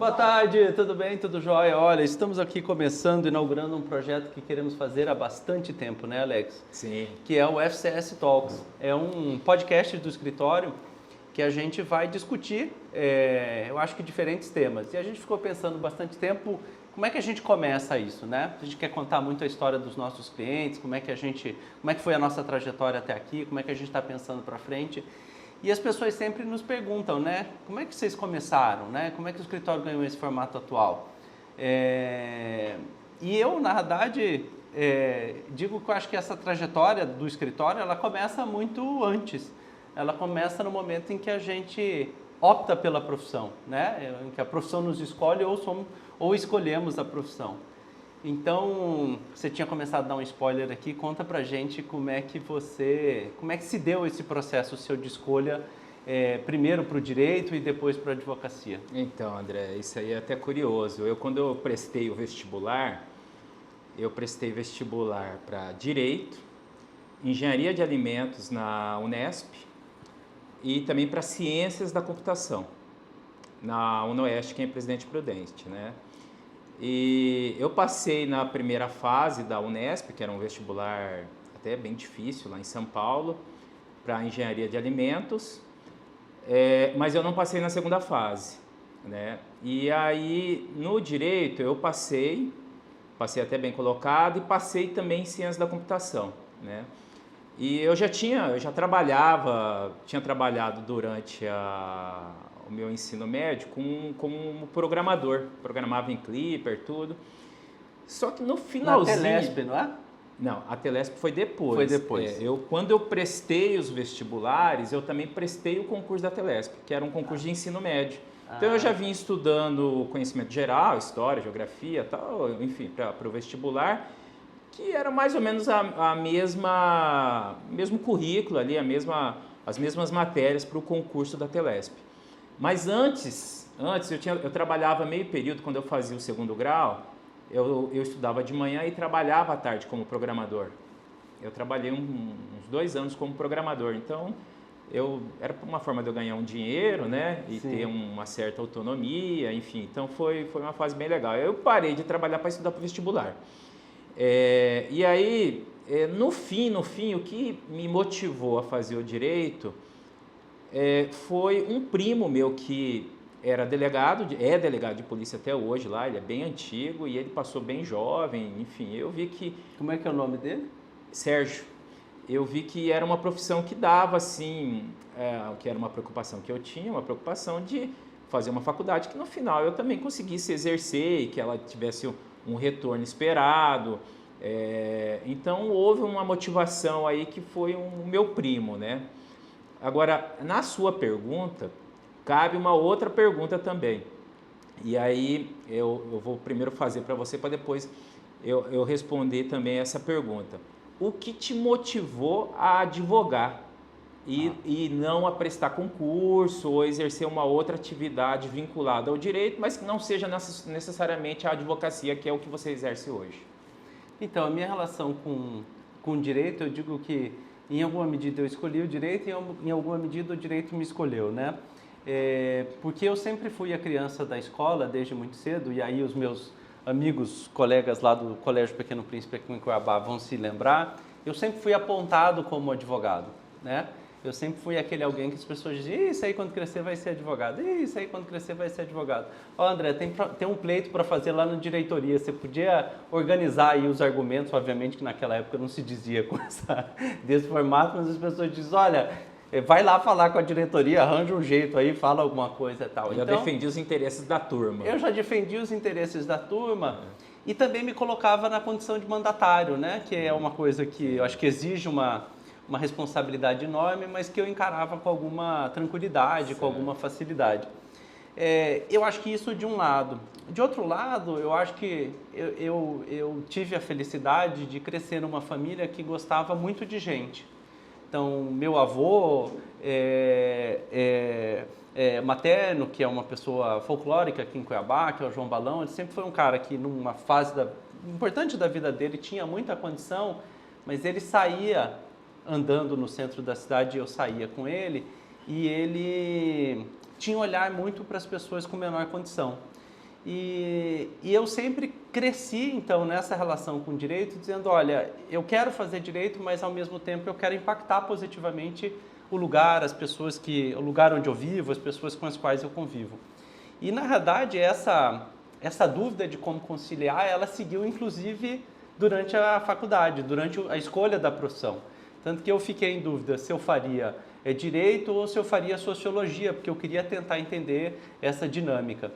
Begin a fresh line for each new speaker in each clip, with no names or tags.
Boa tarde, tudo bem? Tudo jóia? Olha, estamos aqui começando, inaugurando um projeto que queremos fazer há bastante tempo, né, Alex?
Sim.
Que é o FCS Talks. É um podcast do escritório que a gente vai discutir, eu acho que diferentes temas. E a gente ficou pensando bastante tempo, como é que a gente começa isso, né? A gente quer contar muito a história dos nossos clientes, como é que foi a nossa trajetória até aqui, como é que a gente está pensando para frente. E as pessoas sempre nos perguntam, né? Como é que vocês começaram, né? Como é que o escritório ganhou esse formato atual? E eu, na verdade, digo que eu acho que essa trajetória do escritório, ela começa muito antes. Ela começa no momento em que a gente opta pela profissão, né? Em que a profissão nos escolhe ou escolhemos a profissão. Então, você tinha começado a dar um spoiler aqui, conta pra gente como é que se deu esse processo seu de escolha, primeiro para o direito e depois para a advocacia.
Então, André, isso aí é até curioso. Quando eu prestei vestibular para Direito, Engenharia de Alimentos na Unesp e também para Ciências da Computação, na UniOeste, que é em Presidente Prudente, né? E eu passei na primeira fase da Unesp, que era um vestibular até bem difícil, lá em São Paulo, para Engenharia de Alimentos, mas eu não passei na segunda fase, né? E aí, no Direito, eu passei até bem colocado, e passei também em Ciências da Computação, né? E eu já tinha trabalhado durante o meu ensino médio como programador, programava em Clipper, tudo. Só que no finalzinho...
Na Telesp, não é?
Não, a Telesp foi depois.
Foi depois.
Quando eu prestei os vestibulares, eu também prestei o concurso da Telesp, que era um concurso de ensino médio. Então eu já vim estudando conhecimento geral, história, geografia, tal, enfim, para o vestibular, que era mais ou menos mesmo currículo ali, as mesmas matérias para o concurso da Telesp. Mas antes eu trabalhava meio período. Quando eu fazia o segundo grau, eu estudava de manhã e trabalhava à tarde como programador. Eu trabalhei uns 2 anos como programador, então era uma forma de eu ganhar um dinheiro, né, e
Sim.
ter uma certa autonomia, enfim. Então foi uma fase bem legal. Eu parei de trabalhar para estudar para o vestibular. E aí, no fim, o que me motivou a fazer o direito foi um primo meu que é delegado de polícia até hoje lá. Ele é bem antigo e ele passou bem jovem, enfim, eu vi que...
Como é que é o nome dele?
Sérgio. Eu vi que era uma profissão que dava, assim, que era uma preocupação que eu tinha, uma preocupação de fazer uma faculdade que no final eu também conseguisse exercer e que ela tivesse um retorno esperado. Então houve uma motivação aí que foi o meu primo, né? Agora, na sua pergunta, cabe uma outra pergunta também. E aí eu vou primeiro fazer para você, para depois eu responder também essa pergunta. O que te motivou a advogar e não a prestar concurso ou exercer uma outra atividade vinculada ao direito, mas que não seja necessariamente a advocacia, que é o que você exerce hoje?
Então, a minha relação com o direito, eu digo que em alguma medida eu escolhi o direito e em alguma medida o direito me escolheu, né? Porque eu sempre fui a criança da escola desde muito cedo, e aí os meus amigos, colegas lá do Colégio Pequeno Príncipe aqui em Cuiabá vão se lembrar, eu sempre fui apontado como advogado, né? Eu sempre fui aquele alguém que as pessoas diziam: isso aí quando crescer vai ser advogado, isso aí quando crescer vai ser advogado. Ó, André, tem um pleito para fazer lá na diretoria, você podia organizar aí os argumentos, obviamente que naquela época não se dizia desse formato, mas as pessoas dizem: olha, vai lá falar com a diretoria, arranja um jeito aí, fala alguma coisa e tal.
Eu já defendi os interesses da turma.
Eu já defendi os interesses da turma e também me colocava na condição de mandatário, né? Que é uma coisa que eu acho que exige uma responsabilidade enorme, mas que eu encarava com alguma tranquilidade, com alguma facilidade. Eu acho que isso de um lado. De outro lado, eu acho que eu tive a felicidade de crescer numa família que gostava muito de gente. Então, meu avô materno, que é uma pessoa folclórica aqui em Cuiabá, que é o João Balão, ele sempre foi um cara que numa fase importante da vida dele tinha muita condição, mas ele saía andando no centro da cidade, eu saía com ele, e ele tinha um olhar muito para as pessoas com menor condição. E eu sempre cresci, então, nessa relação com o direito, dizendo, olha, eu quero fazer direito, mas ao mesmo tempo eu quero impactar positivamente o lugar, o lugar onde eu vivo, as pessoas com as quais eu convivo. E, na verdade, essa dúvida de como conciliar, ela seguiu, inclusive, durante a faculdade, durante a escolha da profissão. Tanto que eu fiquei em dúvida se eu faria direito ou se eu faria sociologia, porque eu queria tentar entender essa dinâmica.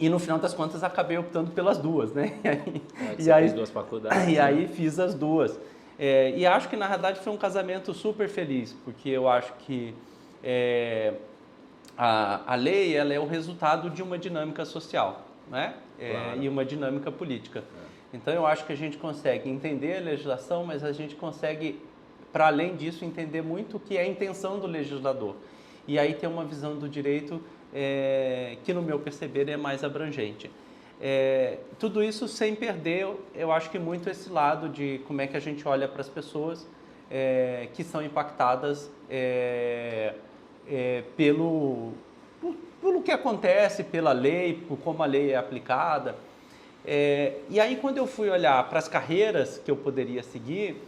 E no final das contas acabei optando pelas duas, né?
Você fez duas faculdades.
E aí fiz as duas. E acho que na verdade foi um casamento super feliz, porque eu acho que a lei ela é o resultado de uma dinâmica social, né?
Claro.
E uma dinâmica política. Então eu acho que a gente consegue entender a legislação, mas a gente consegue, para além disso, entender muito o que é a intenção do legislador. E aí ter uma visão do direito que, no meu perceber, é mais abrangente. Tudo isso sem perder, eu acho que muito esse lado de como é que a gente olha para as pessoas que são impactadas pelo que acontece, pela lei, por como a lei é aplicada. E aí, quando eu fui olhar para as carreiras que eu poderia seguir,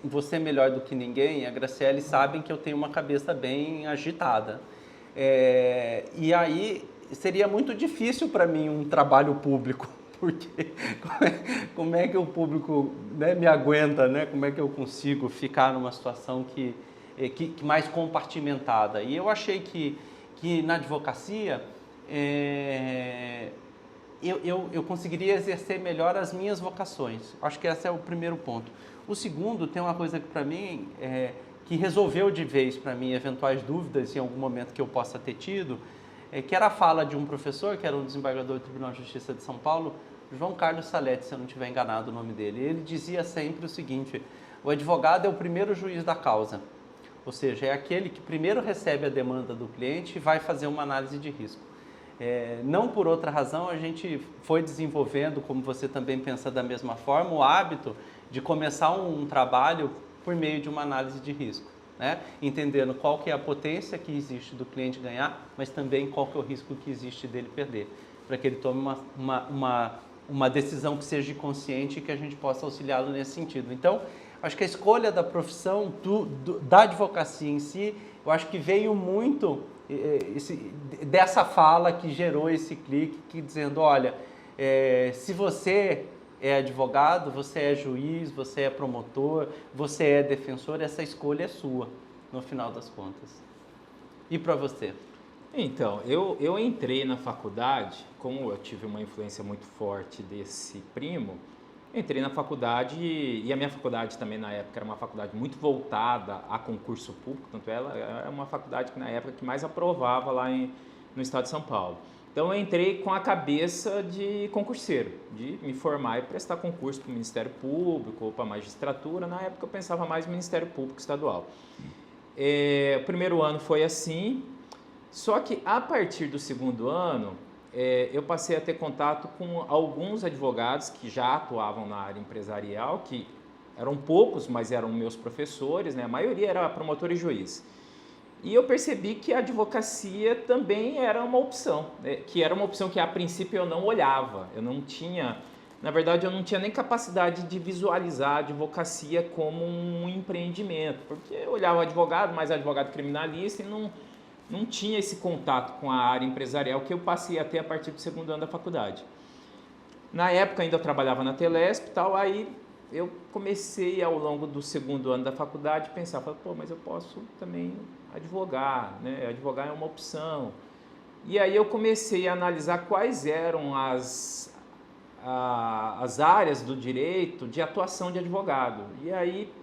você melhor do que ninguém, a Graciele sabem que eu tenho uma cabeça bem agitada. E aí seria muito difícil para mim um trabalho público, porque como é que o público, né, me aguenta, né? Como é que eu consigo ficar numa situação que mais compartimentada? E eu achei que na advocacia eu conseguiria exercer melhor as minhas vocações. Acho que esse é o primeiro ponto. O segundo, tem uma coisa que para mim, que resolveu de vez para mim eventuais dúvidas em algum momento que eu possa ter tido, que era a fala de um professor, que era um desembargador do Tribunal de Justiça de São Paulo, João Carlos Salete, se eu não estiver enganado o nome dele. Ele dizia sempre o seguinte: o advogado é o primeiro juiz da causa, ou seja, é aquele que primeiro recebe a demanda do cliente e vai fazer uma análise de risco. Não por outra razão, a gente foi desenvolvendo, como você também pensa da mesma forma, o hábito de começar um trabalho por meio de uma análise de risco, né? Entendendo qual que é a potência que existe do cliente ganhar, mas também qual que é o risco que existe dele perder, para que ele tome uma decisão que seja consciente e que a gente possa auxiliá-lo nesse sentido. Então, acho que a escolha da profissão, da advocacia em si, eu acho que veio muito dessa fala que gerou esse clique, que dizendo, olha, se você é advogado, você é juiz, você é promotor, você é defensor, essa escolha é sua, no final das contas. E para você?
Então, eu entrei na faculdade, como eu tive uma influência muito forte desse primo, entrei na faculdade, e a minha faculdade também na época era uma faculdade muito voltada a concurso público, tanto ela é uma faculdade que na época que mais aprovava lá no estado de São Paulo. Então eu entrei com a cabeça de concurseiro, de me formar e prestar concurso para o Ministério Público ou para a magistratura. Na época eu pensava mais no Ministério Público Estadual. O primeiro ano foi assim, só que a partir do segundo ano eu passei a ter contato com alguns advogados que já atuavam na área empresarial, que eram poucos, mas eram meus professores, né? A maioria era promotor e juiz. E eu percebi que a advocacia também era uma opção, né? Que era uma opção que a princípio eu não olhava, eu não tinha, na verdade eu não tinha nem capacidade de visualizar a advocacia como um empreendimento, porque eu olhava o advogado, mais advogado criminalista, e não tinha esse contato com a área empresarial que eu passei a ter a partir do segundo ano da faculdade. Na época ainda eu trabalhava na Telesp e tal, aí eu comecei ao longo do segundo ano da faculdade a pensar, mas eu posso também advogar, né? Advogar é uma opção. E aí eu comecei a analisar quais eram as áreas do direito de atuação de advogado. E aí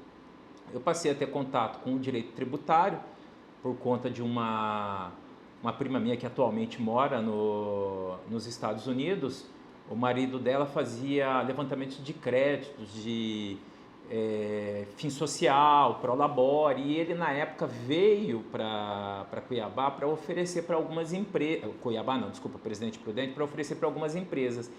eu passei a ter contato com o direito tributário, por conta de uma prima minha que atualmente mora nos Estados Unidos. O marido dela fazia levantamento de créditos, de fim social, prolabore, e ele na época veio para Cuiabá para oferecer para algumas empresas, Presidente Prudente, para oferecer para algumas empresas.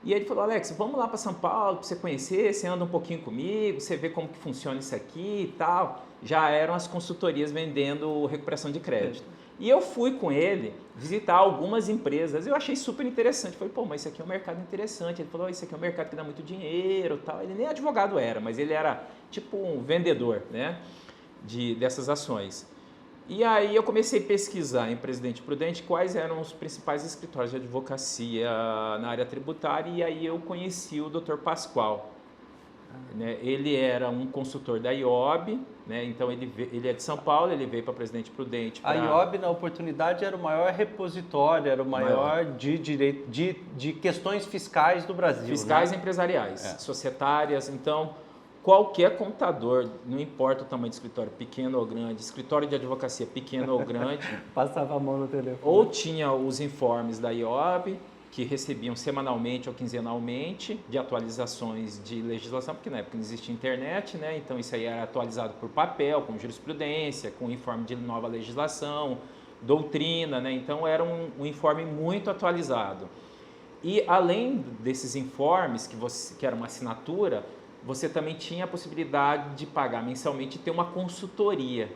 E ele falou, Alex, vamos lá para São Paulo para você conhecer, você anda um pouquinho comigo, você vê como que funciona isso aqui e tal. Já eram as consultorias vendendo recuperação de crédito. E eu fui com ele visitar algumas empresas, eu achei super interessante. Falei, pô, mas isso aqui é um mercado interessante. Ele falou, isso aqui é um mercado que dá muito dinheiro e tal. Ele nem advogado era, mas ele era tipo um vendedor, né, dessas ações. E aí eu comecei a pesquisar em Presidente Prudente quais eram os principais escritórios de advocacia na área tributária, e aí eu conheci o Dr. Pascoal. Ele era um consultor da IOB, né? Então ele é de São Paulo, ele veio para Presidente Prudente.
A IOB, na oportunidade, era o maior repositório, era o maior de direito, de questões fiscais do Brasil.
Fiscais,
né?
E empresariais, societárias. Então, qualquer contador, não importa o tamanho do escritório, pequeno ou grande, escritório de advocacia pequeno ou grande,
passava a mão no telefone.
Ou tinha os informes da IOB, que recebiam semanalmente ou quinzenalmente de atualizações de legislação, porque na época não existia internet, né? Então isso aí era atualizado por papel, com jurisprudência, com informe de nova legislação, doutrina, né? Então era um informe muito atualizado. E além desses informes, que era uma assinatura, você também tinha a possibilidade de pagar mensalmente e ter uma consultoria,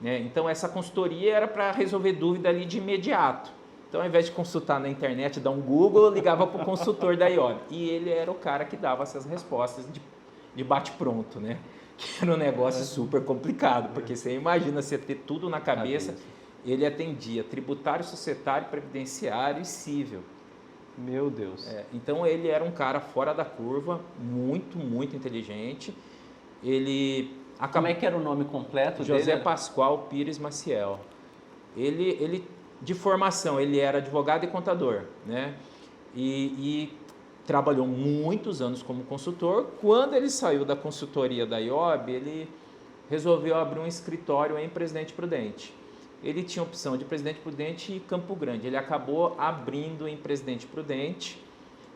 né? Então essa consultoria era para resolver dúvida ali de imediato. Então, ao invés de consultar na internet, dar um Google, eu ligava para o consultor da IOB. E ele era o cara que dava essas respostas de bate-pronto, né? Que era um negócio super complicado, porque você imagina você ter tudo na cabeça. Ele atendia tributário, societário, previdenciário e cível.
Meu Deus.
Então, ele era um cara fora da curva, muito, muito inteligente.
Como é que era o nome completo dele?
José Pascoal Pires Maciel. Ele de formação, ele era advogado e contador, né? E trabalhou muitos anos como consultor. Quando ele saiu da consultoria da IOB, ele resolveu abrir um escritório em Presidente Prudente. Ele tinha opção de Presidente Prudente e Campo Grande. Ele acabou abrindo em Presidente Prudente.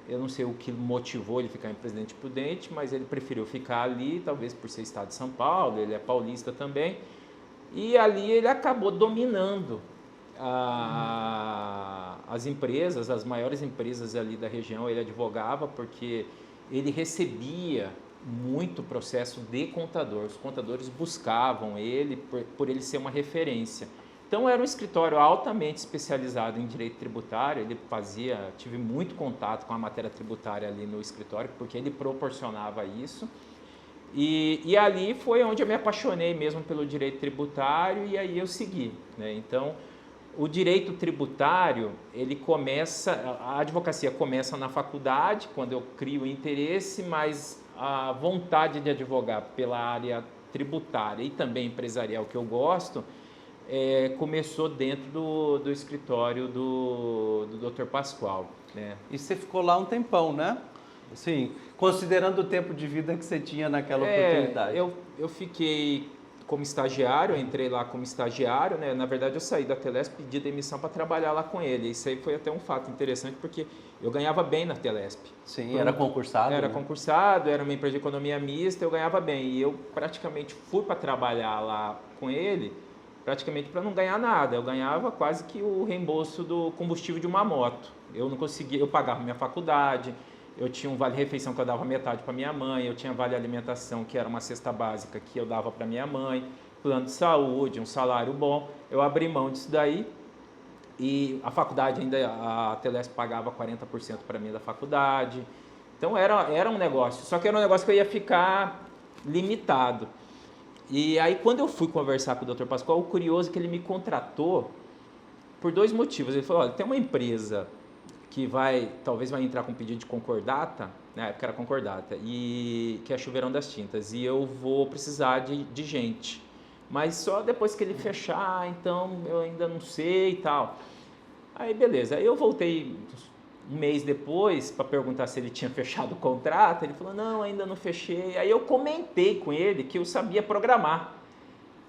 Eu não sei o que motivou ele ficar em Presidente Prudente, mas ele preferiu ficar ali, talvez por ser estado de São Paulo, ele é paulista também. E ali ele acabou dominando as empresas, as maiores empresas ali da região. Ele advogava porque ele recebia muito processo de contador. Os contadores buscavam ele por ele ser uma referência. Então era um escritório altamente especializado em direito tributário. Tive muito contato com a matéria tributária ali no escritório, porque ele proporcionava isso. E ali foi onde eu me apaixonei mesmo pelo direito tributário, e aí eu segui, né? Então, o direito tributário, a advocacia começa na faculdade, quando eu crio o interesse, mas a vontade de advogar pela área tributária e também empresarial que eu gosto, começou dentro do escritório do Dr. Pascoal, né?
E você ficou lá um tempão, né? Assim, considerando o tempo de vida que você tinha naquela oportunidade.
Eu fiquei como estagiário, eu entrei lá como estagiário, né? Na verdade, eu saí da Telesp, pedi demissão para trabalhar lá com ele. Isso aí foi até um fato interessante, porque eu ganhava bem na Telesp.
Sim, era concursado?
Era
né?
concursado, era uma empresa de economia mista, eu ganhava bem. E eu praticamente fui para trabalhar lá com ele, praticamente para não ganhar nada. Eu ganhava quase que o reembolso do combustível de uma moto. Eu não conseguia, eu pagava minha faculdade, eu tinha um vale-refeição que eu dava metade para minha mãe, eu tinha vale-alimentação, que era uma cesta básica que eu dava para minha mãe, plano de saúde, um salário bom. Eu abri mão disso daí e a faculdade ainda, a Telesp pagava 40% para mim da faculdade. Então era um negócio, só que era um negócio que eu ia ficar limitado. E aí quando eu fui conversar com o Dr. Pascoal, o curioso é que ele me contratou por dois motivos. Ele falou, olha, tem uma empresa que talvez vai entrar com pedido de concordata, na época era concordata, que é Chuveirão das Tintas, e eu vou precisar de gente. Mas só depois que ele fechar, então eu ainda não sei e tal. Aí beleza, aí eu voltei um mês depois para perguntar se ele tinha fechado o contrato, ele falou, não, ainda não fechei. Aí eu comentei com ele que eu sabia programar.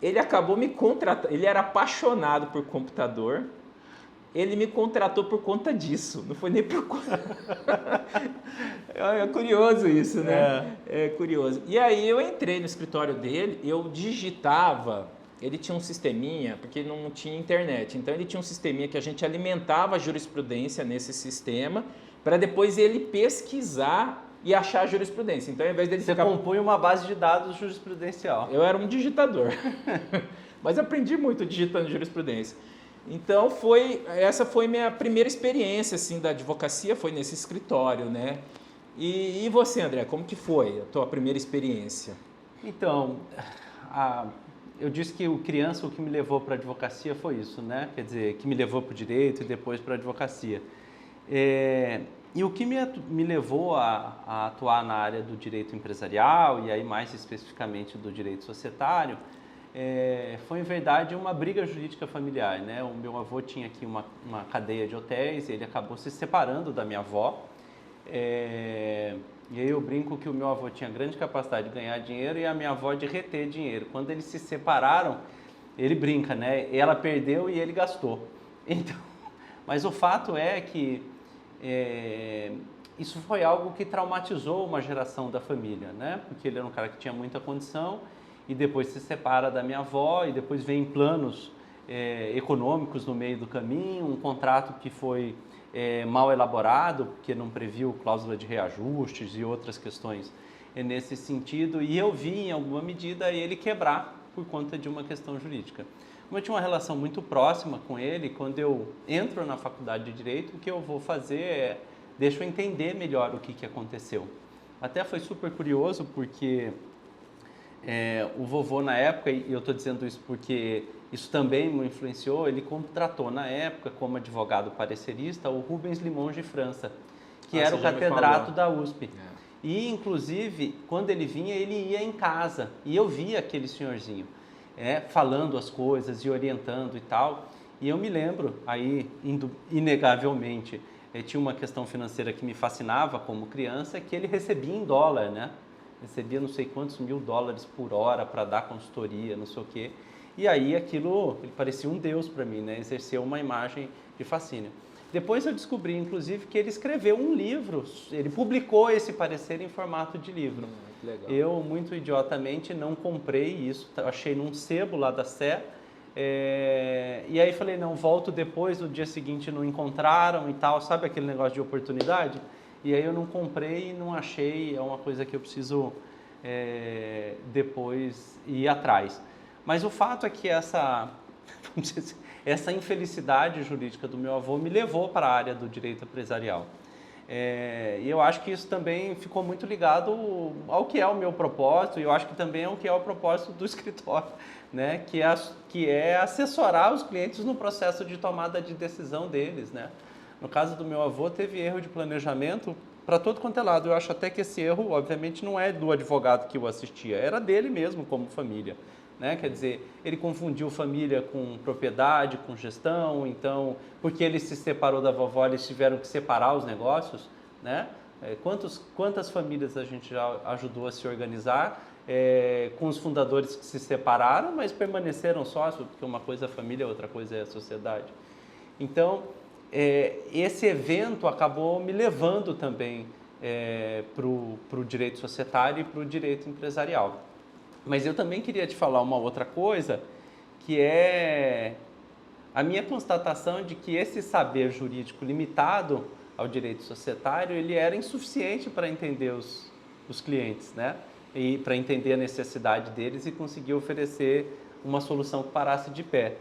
Ele acabou me contratando, ele era apaixonado por computador, ele me contratou por conta disso, não foi nem por conta... É curioso isso, né? É curioso. E aí eu entrei no escritório dele, eu digitava, ele tinha um sisteminha, porque não tinha internet, então ele tinha um sisteminha que a gente alimentava a jurisprudência nesse sistema, para depois ele pesquisar e achar a jurisprudência. Então, ao invés dele
Você compunha uma base de dados jurisprudencial.
Eu era um digitador, mas aprendi muito digitando jurisprudência. Então essa foi minha primeira experiência assim da advocacia, foi nesse escritório, né? E você, André, como que foi a tua primeira experiência?
Então, eu disse que o que me levou para a advocacia foi isso, né? Quer dizer, que me levou para o direito e depois para a advocacia. E o que me levou a atuar na área do direito empresarial e aí mais especificamente do direito societário foi, em verdade, uma briga jurídica familiar, né? O meu avô tinha aqui uma cadeia de hotéis e ele acabou se separando da minha avó. E aí eu brinco que o meu avô tinha grande capacidade de ganhar dinheiro e a minha avó de reter dinheiro. Quando eles se separaram, ele brinca, né? Ela perdeu e ele gastou. Então, mas o fato é que isso foi algo que traumatizou uma geração da família, né? Porque ele era um cara que tinha muita condição e depois se separa da minha avó e depois vem planos econômicos no meio do caminho, um contrato que foi mal elaborado, porque não previu cláusula de reajustes e outras questões nesse sentido, e eu vi em alguma medida ele quebrar por conta de uma questão jurídica. Como eu tinha uma relação muito próxima com ele, quando eu entro na faculdade de Direito, o que eu vou fazer deixa eu entender melhor o que aconteceu. Até foi super curioso, porque o vovô na época, e eu estou dizendo isso porque isso também me influenciou, ele contratou na época como advogado parecerista o Rubens Limonge de França, que era o catedrático da USP. E, inclusive, quando ele vinha, ele ia em casa e eu via aquele senhorzinho falando as coisas e orientando e tal. E eu me lembro, aí, inegavelmente, tinha uma questão financeira que me fascinava como criança, que ele recebia em dólar, né? Recebia não sei quantos $1.000 por hora para dar consultoria, não sei o quê. E aí aquilo, ele parecia um deus para mim, né? Exerceu uma imagem de fascínio. Depois eu descobri, inclusive, que ele escreveu um livro, ele publicou esse parecer em formato de livro.
Legal.
Eu, muito idiotamente, não comprei isso, achei num sebo lá da Sé, e aí falei, não, volto depois, no dia seguinte não encontraram e tal, sabe aquele negócio de oportunidade? E aí eu não comprei e não achei, é uma coisa que eu preciso depois ir atrás. Mas o fato é que essa infelicidade jurídica do meu avô me levou para a área do direito empresarial. E eu acho que isso também ficou muito ligado ao que é o meu propósito e eu acho que também é o que é o propósito do escritório, né? Que é assessorar os clientes no processo de tomada de decisão deles, né? No caso do meu avô, teve erro de planejamento para todo quanto é lado. Eu acho até que esse erro, obviamente, não é do advogado que o assistia, era dele mesmo como família. Né? Quer dizer, ele confundiu família com propriedade, com gestão, então, porque ele se separou da vovó, eles tiveram que separar os negócios, né? Quantas famílias a gente já ajudou a se organizar com os fundadores que se separaram, mas permaneceram sócios, porque uma coisa é a família, outra coisa é a sociedade. Então, esse evento acabou me levando também para o direito societário e para o direito empresarial. Mas eu também queria te falar uma outra coisa, que é a minha constatação de que esse saber jurídico limitado ao direito societário, ele era insuficiente para entender os clientes, né? E para entender a necessidade deles e conseguir oferecer uma solução que parasse de pé.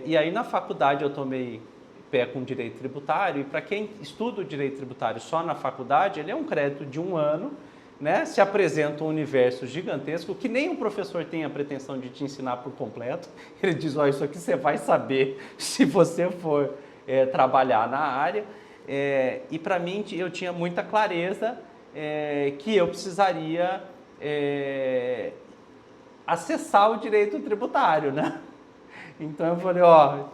E aí na faculdade eu tomei pé com direito tributário, e para quem estuda o direito tributário só na faculdade, ele é um crédito de 1 ano, né? Se apresenta um universo gigantesco que nem o professor tem a pretensão de te ensinar por completo. Ele diz, isso aqui você vai saber se você for trabalhar na área. E para mim eu tinha muita clareza que eu precisaria acessar o direito tributário, né? Então eu falei,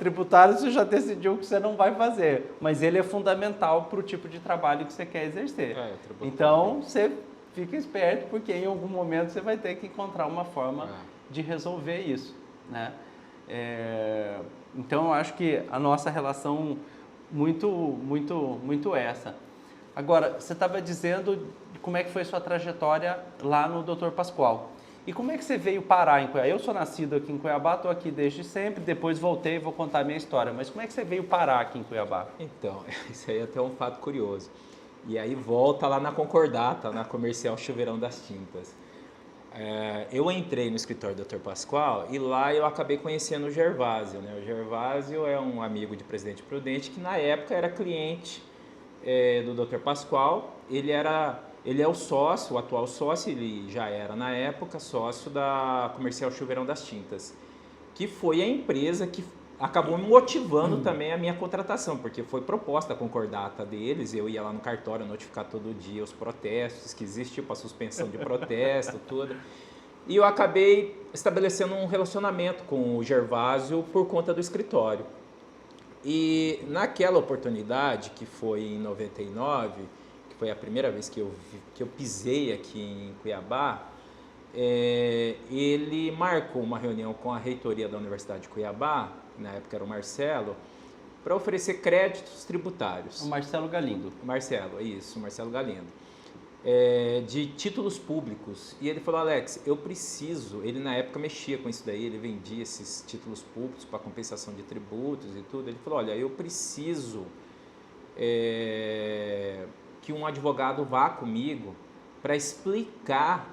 tributário você já decidiu que você não vai fazer, mas ele é fundamental para o tipo de trabalho que você quer exercer. Então você fica esperto, porque em algum momento você vai ter que encontrar uma forma de resolver isso, né? Então eu acho que a nossa relação muito essa. Agora, você estava dizendo como é que foi a sua trajetória lá no Dr. Pascoal. E como é que você veio parar em Cuiabá? Eu sou nascido aqui em Cuiabá, estou aqui desde sempre, depois voltei e vou contar a minha história. Mas como é que você veio parar aqui em Cuiabá?
Então, isso aí é até um fato curioso. E aí volta lá na Concordata, na Comercial Chuveirão das Tintas. eu entrei no escritório do Dr. Pascoal e lá eu acabei conhecendo o Gervásio, né? O Gervásio é um amigo de Presidente Prudente que na época era cliente do Dr. Pascoal. Ele é o sócio, o atual sócio, ele já era na época sócio da Comercial Chuveirão das Tintas, que foi a empresa que acabou me motivando também a minha contratação, porque foi proposta a concordata deles, eu ia lá no cartório notificar todo dia os protestos, que existe tipo a suspensão de protesto, tudo. E eu acabei estabelecendo um relacionamento com o Gervásio por conta do escritório. E naquela oportunidade, que foi em 99, que foi a primeira vez que eu pisei aqui em Cuiabá, ele marcou uma reunião com a reitoria da Universidade de Cuiabá, na época era o Marcelo, para oferecer créditos tributários.
O Marcelo Galindo.
Marcelo Galindo. De títulos públicos. E ele falou, Alex, eu preciso, ele na época mexia com isso daí, ele vendia esses títulos públicos para compensação de tributos e tudo. Ele falou, olha, eu preciso que um advogado vá comigo para explicar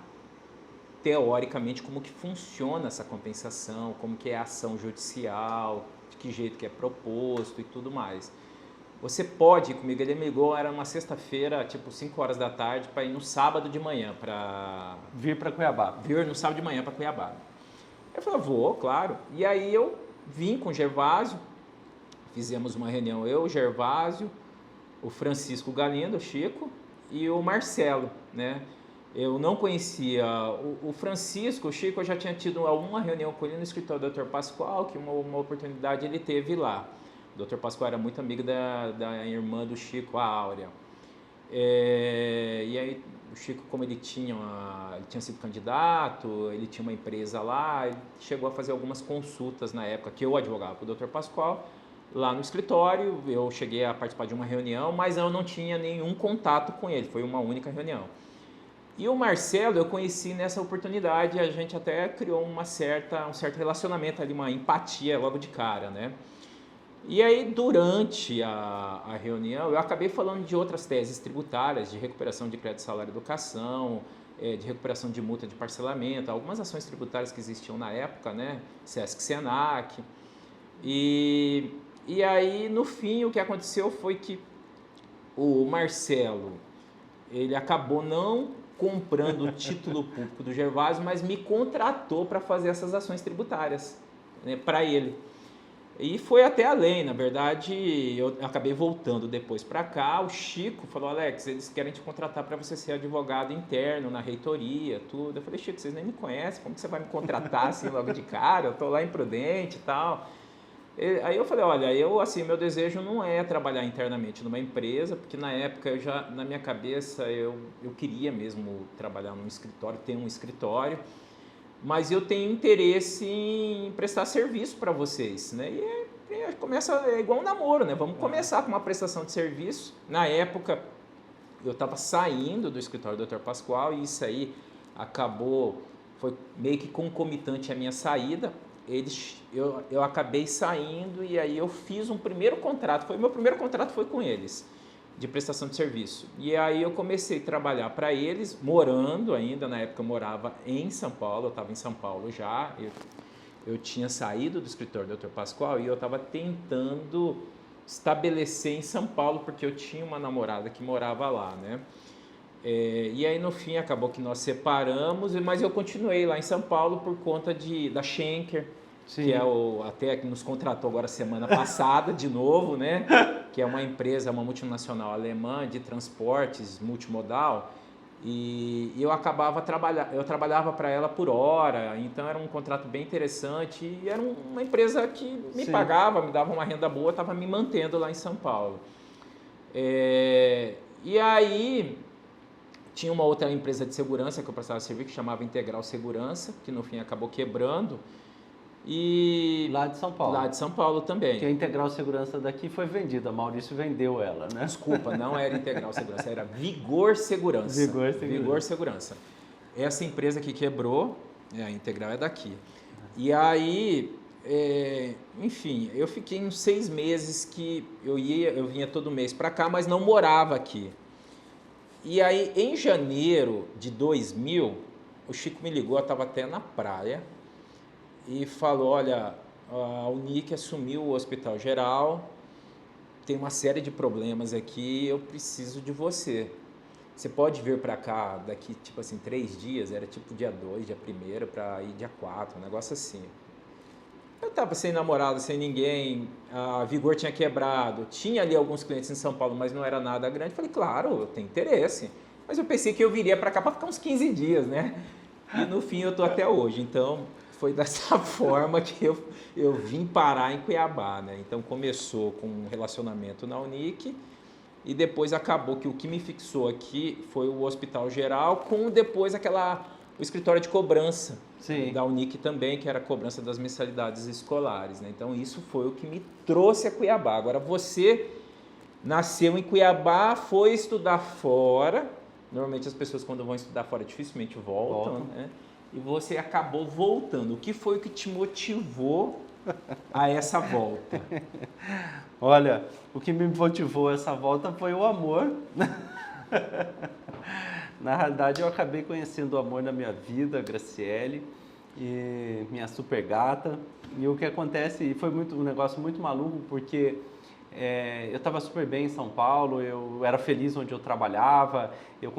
teoricamente como que funciona essa compensação, como que é a ação judicial, de que jeito que é proposto e tudo mais. Você pode ir comigo? Ele me ligou, era uma sexta-feira, tipo 5 horas da tarde, para ir no sábado de manhã para...
Vir para Cuiabá.
Vir no sábado de manhã para Cuiabá. Eu falei, vou, claro. E aí eu vim com o Gervásio, fizemos uma reunião, eu, o Gervásio, o Francisco Galindo, o Chico, e o Marcelo, né? Eu não conhecia o Francisco, o Chico, eu já tinha tido alguma reunião com ele no escritório do Dr. Pascoal, que uma oportunidade ele teve lá. O Dr. Pascoal era muito amigo da irmã do Chico, a Áurea. E aí o Chico, como ele tinha sido candidato, ele tinha uma empresa lá, ele chegou a fazer algumas consultas na época que eu advogava para o Dr. Pascoal, lá no escritório. Eu cheguei a participar de uma reunião, mas eu não tinha nenhum contato com ele, foi uma única reunião. E o Marcelo eu conheci nessa oportunidade, a gente até criou um certo relacionamento ali, uma empatia logo de cara, né? E aí, durante a reunião, eu acabei falando de outras teses tributárias, de recuperação de crédito salário educação, de recuperação de multa de parcelamento, algumas ações tributárias que existiam na época, né? Sesc, Senac. E aí, no fim, o que aconteceu foi que o Marcelo, ele acabou não comprando o título público do Gervásio, mas me contratou para fazer essas ações tributárias, né, para ele. E foi até além, na verdade, eu acabei voltando depois para cá, o Chico falou, Alex, eles querem te contratar para você ser advogado interno na reitoria, tudo. Eu falei, Chico, vocês nem me conhecem, como que você vai me contratar assim logo de cara? Eu estou lá em Prudente e tal. Aí eu falei, olha, meu desejo não é trabalhar internamente numa empresa, porque na época na minha cabeça, eu queria mesmo trabalhar num escritório, ter um escritório, mas eu tenho interesse em prestar serviço para vocês, né? É igual um namoro, né? Vamos começar com uma prestação de serviço. Na época, eu estava saindo do escritório do Dr. Pascoal e isso aí foi meio que concomitante à minha saída. Eu acabei saindo e aí eu fiz um primeiro contrato, meu primeiro contrato foi com eles, de prestação de serviço. E aí eu comecei a trabalhar para eles, morando ainda, na época eu morava em São Paulo, eu estava em São Paulo já, eu tinha saído do escritório do Dr. Pascoal e eu estava tentando estabelecer em São Paulo, porque eu tinha uma namorada que morava lá, né? E aí no fim acabou que nós separamos, mas eu continuei lá em São Paulo por conta da Schenker, sim, que é até que nos contratou agora semana passada de novo, né? Que é uma empresa, uma multinacional alemã de transportes multimodal, e eu trabalhava para ela por hora, então era um contrato bem interessante e era uma empresa que me sim, pagava, me dava uma renda boa, estava me mantendo lá em São Paulo. E aí tinha uma outra empresa de segurança que eu prestava serviço, que chamava Integral Segurança, que no fim acabou quebrando. E
lá de São Paulo.
Lá de São Paulo também.
Porque a Integral Segurança daqui foi vendida, Maurício vendeu ela, né?
Desculpa, não era Integral Segurança, era Vigor Segurança. Vigor Segurança. Essa empresa que quebrou, a Integral é daqui. E aí, enfim, eu fiquei uns 6 meses que eu vinha todo mês para cá, mas não morava aqui. E aí, em janeiro de 2000, o Chico me ligou, eu estava até na praia, e falou, olha, a Unic assumiu o Hospital Geral, tem uma série de problemas aqui, eu preciso de você. Você pode vir para cá daqui, tipo assim, 3 dias, era tipo dia 2, dia 1º, para ir dia 4, um negócio assim. Eu estava sem namorado, sem ninguém, a Vigor tinha quebrado, tinha ali alguns clientes em São Paulo, mas não era nada grande. Falei, claro, eu tenho interesse. Mas eu pensei que eu viria para cá para ficar uns 15 dias, né? E no fim eu tô até hoje. Então foi dessa forma que eu vim parar em Cuiabá, né? Então começou com um relacionamento na Unic e depois acabou que o que me fixou aqui foi o Hospital Geral, com depois o escritório de cobrança. Sim. Da Unic também, que era a cobrança das mensalidades escolares, né? Então isso foi o que me trouxe a Cuiabá. Agora você nasceu em Cuiabá, foi estudar fora. Normalmente as pessoas quando vão estudar fora dificilmente voltam, né? E você acabou voltando. O que foi o que te motivou a essa volta?
Olha, o que me motivou a essa volta foi o amor. Na realidade, eu acabei conhecendo o amor na minha vida, a Graciele, e minha super gata. E o que acontece, e foi um negócio muito maluco, porque eu estava super bem em São Paulo, eu era feliz onde eu trabalhava, eu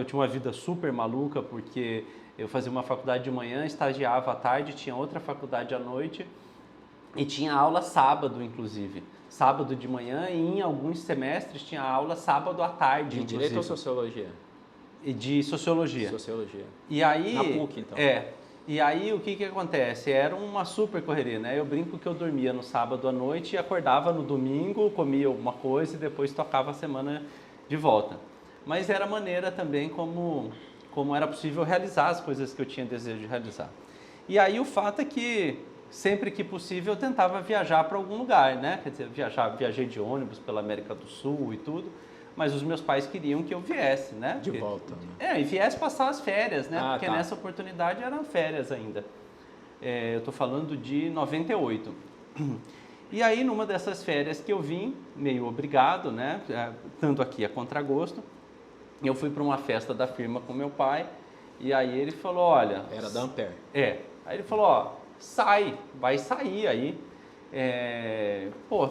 tinha uma vida super maluca, porque eu fazia uma faculdade de manhã, estagiava à tarde, tinha outra faculdade à noite, e tinha aula sábado, inclusive. Sábado de manhã, e em alguns semestres tinha aula sábado à tarde,
De Direito ou Sociologia?
E de Sociologia.
Sociologia.
E aí,
na PUC, então.
E aí, o que acontece? Era uma super correria, né? Eu brinco que eu dormia no sábado à noite e acordava no domingo, comia alguma coisa e depois tocava a semana de volta. Mas era a maneira também como era possível realizar as coisas que eu tinha desejo de realizar. E aí, o fato é que sempre que possível eu tentava viajar para algum lugar, né? Quer dizer, viajei de ônibus pela América do Sul e tudo. Mas os meus pais queriam que eu viesse, né?
De volta, né?
E viesse passar as férias, né? Porque
tá.
nessa oportunidade eram férias ainda. Eu estou falando de 98. E aí, numa dessas férias que eu vim, meio obrigado, né? Tanto aqui a contragosto, eu fui para uma festa da firma com meu pai. E aí ele falou, olha...
Era da Ampere.
Aí ele falou, ó, vai sair aí.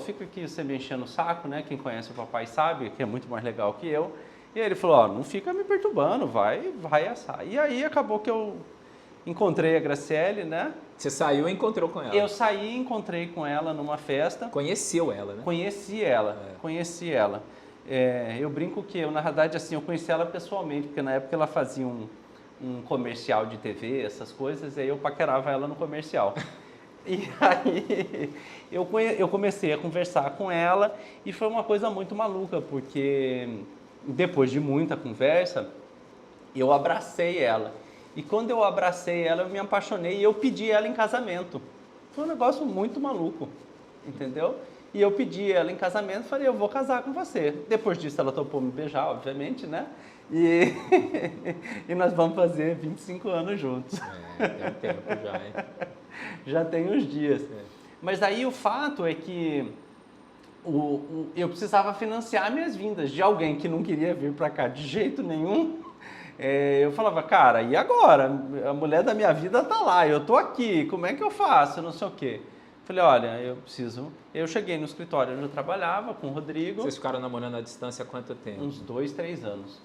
Fica aqui você me enchendo o saco, né? Quem conhece o papai sabe que é muito mais legal que eu. E aí ele falou, ó, não fica me perturbando, vai assar. E aí acabou que eu encontrei a Graciele, né?
Você saiu e encontrou com ela?
Eu saí e encontrei com ela numa festa.
Conheceu ela, né?
Conheci ela. Eu brinco que eu, na verdade, assim, eu conheci ela pessoalmente, porque na época ela fazia um comercial de TV, essas coisas, e aí eu paquerava ela no comercial. E aí eu comecei a conversar com ela e foi uma coisa muito maluca, porque depois de muita conversa, eu abracei ela. E quando eu abracei ela, eu me apaixonei e eu pedi ela em casamento. Foi um negócio muito maluco, entendeu? E eu pedi ela em casamento e falei, eu vou casar com você. Depois disso ela topou me beijar, obviamente, né? E, e nós vamos fazer 25 anos juntos.
Tem um tempo já, hein?
Já tem uns dias. Mas aí o fato é que eu precisava financiar minhas vindas de alguém que não queria vir para cá de jeito nenhum. Eu falava, cara, e agora? A mulher da minha vida tá lá, eu tô aqui, como é que eu faço? Não sei o quê. Falei, olha, eu preciso... Eu cheguei no escritório onde eu trabalhava com o Rodrigo.
Vocês ficaram namorando à distância há quanto tempo?
Uns 2, 3 anos.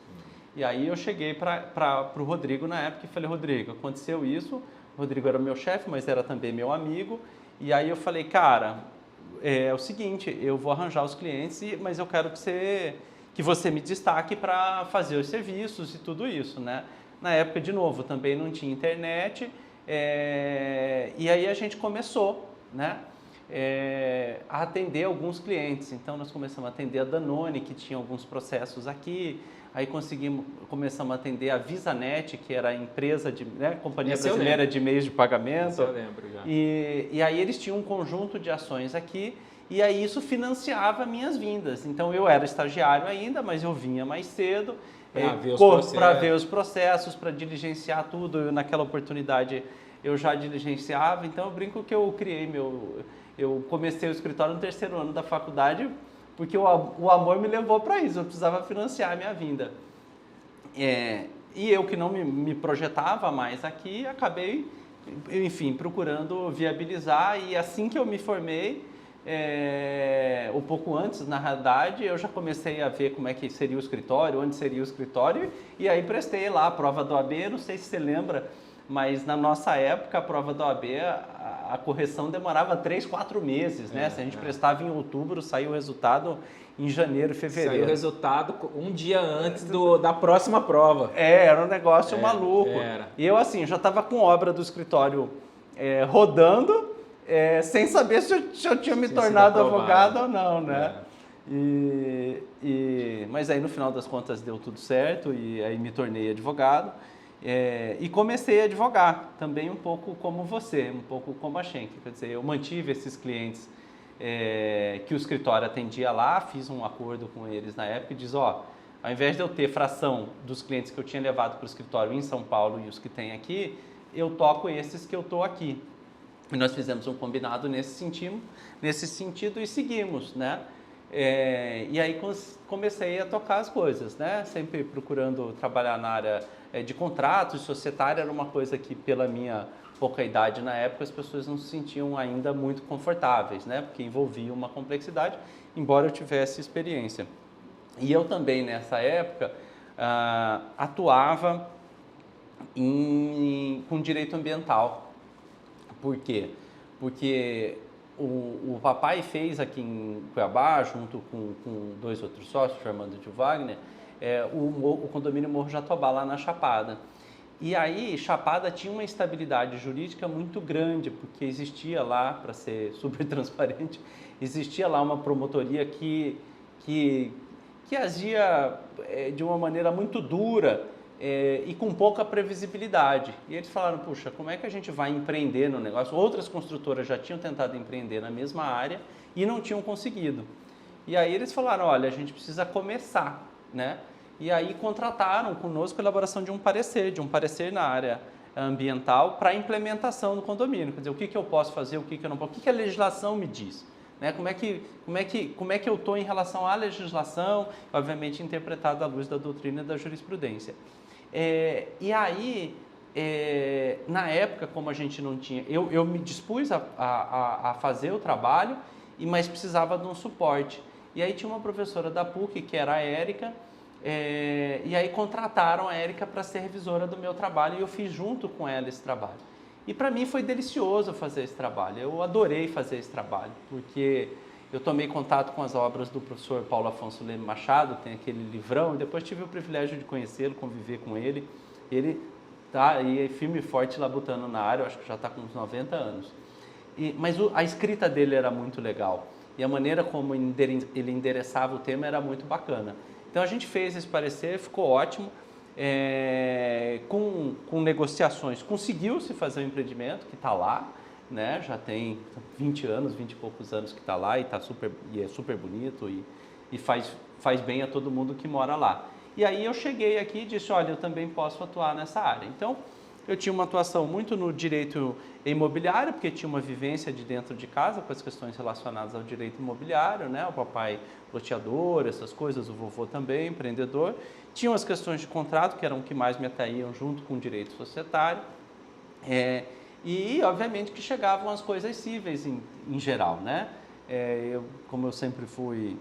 E aí eu cheguei para o Rodrigo na época e falei, Rodrigo, aconteceu isso. O Rodrigo era meu chefe, mas era também meu amigo. E aí eu falei, cara, é o seguinte, eu vou arranjar os clientes, mas eu quero que você me destaque para fazer os serviços e tudo isso, né? Na época, de novo, também não tinha internet. E aí a gente começou, né? A atender alguns clientes. Então nós começamos a atender a Danone, que tinha alguns processos aqui. Aí começamos a atender a VisaNet, que era a empresa Companhia Brasileira de Meios de Pagamento.
Isso eu lembro já.
E aí eles tinham um conjunto de ações aqui, e aí isso financiava minhas vindas. Então eu era estagiário ainda, mas eu vinha mais cedo para ver os processos, para diligenciar tudo. Naquela oportunidade eu já diligenciava, então eu brinco que eu criei eu comecei o escritório no 3º ano da faculdade, porque o amor me levou para isso, eu precisava financiar a minha vinda. E eu que não me projetava mais aqui, acabei, enfim, procurando viabilizar. E assim que eu me formei, um pouco antes, na realidade, eu já comecei a ver como é que seria o escritório, onde seria o escritório, e aí prestei lá a prova da OAB. Não sei se você lembra, mas na nossa época a prova da OAB, a correção demorava 3, 4 meses, né? Se a gente prestava em outubro, saiu o resultado em janeiro, fevereiro.
Saiu o resultado um dia antes da próxima prova.
Era um negócio maluco.
Era.
E eu assim, já estava com obra do escritório rodando, sem saber se eu tinha me tornado advogado ou não, né? Mas aí no final das contas deu tudo certo e aí me tornei advogado. E comecei a advogar, também um pouco como você, um pouco como a Schenck. Quer dizer, eu mantive esses clientes que o escritório atendia lá, fiz um acordo com eles na época e diz, ao invés de eu ter fração dos clientes que eu tinha levado para o escritório em São Paulo e os que tem aqui, eu toco esses que eu estou aqui. E nós fizemos um combinado nesse sentido e seguimos, né? E aí comecei a tocar as coisas, né? Sempre procurando trabalhar na área de contratos, societária era uma coisa que pela minha pouca idade na época as pessoas não se sentiam ainda muito confortáveis, né? Porque envolvia uma complexidade, embora eu tivesse experiência. E eu também nessa época atuava com direito ambiental. Por quê? Porque o papai fez aqui em Cuiabá, junto com 2 outros sócios, o Armando e o Wagner, o condomínio Morro Jatobá, lá na Chapada. E aí, Chapada tinha uma estabilidade jurídica muito grande, porque existia lá, para ser super transparente, existia lá uma promotoria que agia de uma maneira muito dura e com pouca previsibilidade. E eles falaram, puxa, como é que a gente vai empreender no negócio? Outras construtoras já tinham tentado empreender na mesma área e não tinham conseguido. E aí eles falaram, olha, a gente precisa começar, né? E aí contrataram conosco a elaboração de um parecer na área ambiental para a implementação do condomínio. Quer dizer, o que eu posso fazer, o que eu não posso, o que a legislação me diz, né? Como é que eu estou em relação à legislação, obviamente interpretado à luz da doutrina e da jurisprudência. E aí, na época, como a gente não tinha, eu me dispus a fazer o trabalho, mas precisava de um suporte. E aí tinha uma professora da PUC, que era a Érica, e aí contrataram a Érica para ser revisora do meu trabalho e eu fiz junto com ela esse trabalho. E para mim foi delicioso fazer esse trabalho, eu adorei fazer esse trabalho, porque eu tomei contato com as obras do professor Paulo Afonso Leme Machado, tem aquele livrão, e depois tive o privilégio de conhecê-lo, conviver com ele. Ele está aí firme e forte labutando na área, eu acho que já está com uns 90 anos. Mas a escrita dele era muito legal e a maneira como ele endereçava o tema era muito bacana. Então a gente fez esse parecer, ficou ótimo, com negociações. Conseguiu-se fazer um empreendimento que está lá, né? Já tem 20 e poucos anos que está lá e é super bonito e faz bem a todo mundo que mora lá. E aí eu cheguei aqui e disse, olha, eu também posso atuar nessa área. Então, eu tinha uma atuação muito no direito imobiliário, porque tinha uma vivência de dentro de casa com as questões relacionadas ao direito imobiliário, né? O papai loteador, essas coisas, o vovô também, empreendedor. Tinham as questões de contrato, que eram o que mais me atraíam junto com o direito societário. E, obviamente, que chegavam as coisas cíveis em geral, né? Como eu sempre fui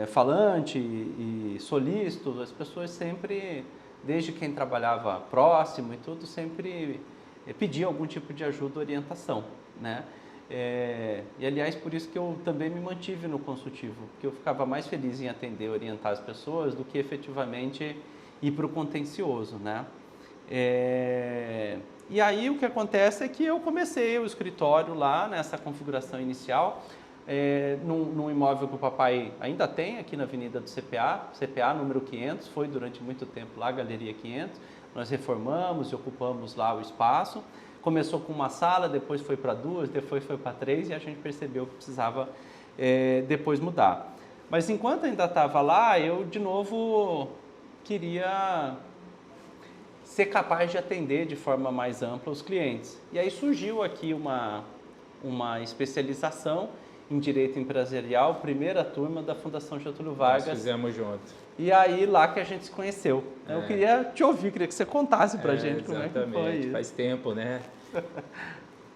falante e solícito, as pessoas sempre, desde quem trabalhava próximo e tudo, sempre pediam algum tipo de ajuda, orientação, né? E, aliás, por isso que eu também me mantive no consultivo, porque eu ficava mais feliz em atender e orientar as pessoas do que efetivamente ir para o contencioso, né? E aí o que acontece é que eu comecei o escritório lá nessa configuração inicial, num imóvel que o papai ainda tem aqui na Avenida do CPA número 500, foi durante muito tempo lá, Galeria 500, nós reformamos e ocupamos lá o espaço, começou com uma sala, depois foi para 2, depois foi para 3 e a gente percebeu que precisava depois mudar. Mas enquanto ainda estava lá, eu de novo queria ser capaz de atender de forma mais ampla os clientes. E aí surgiu aqui uma especialização em Direito Empresarial, primeira turma da Fundação Getúlio Vargas.
Nós fizemos junto.
E aí lá que a gente se conheceu. Eu queria te ouvir, queria que você contasse pra gente como é que foi isso.
Faz tempo, né?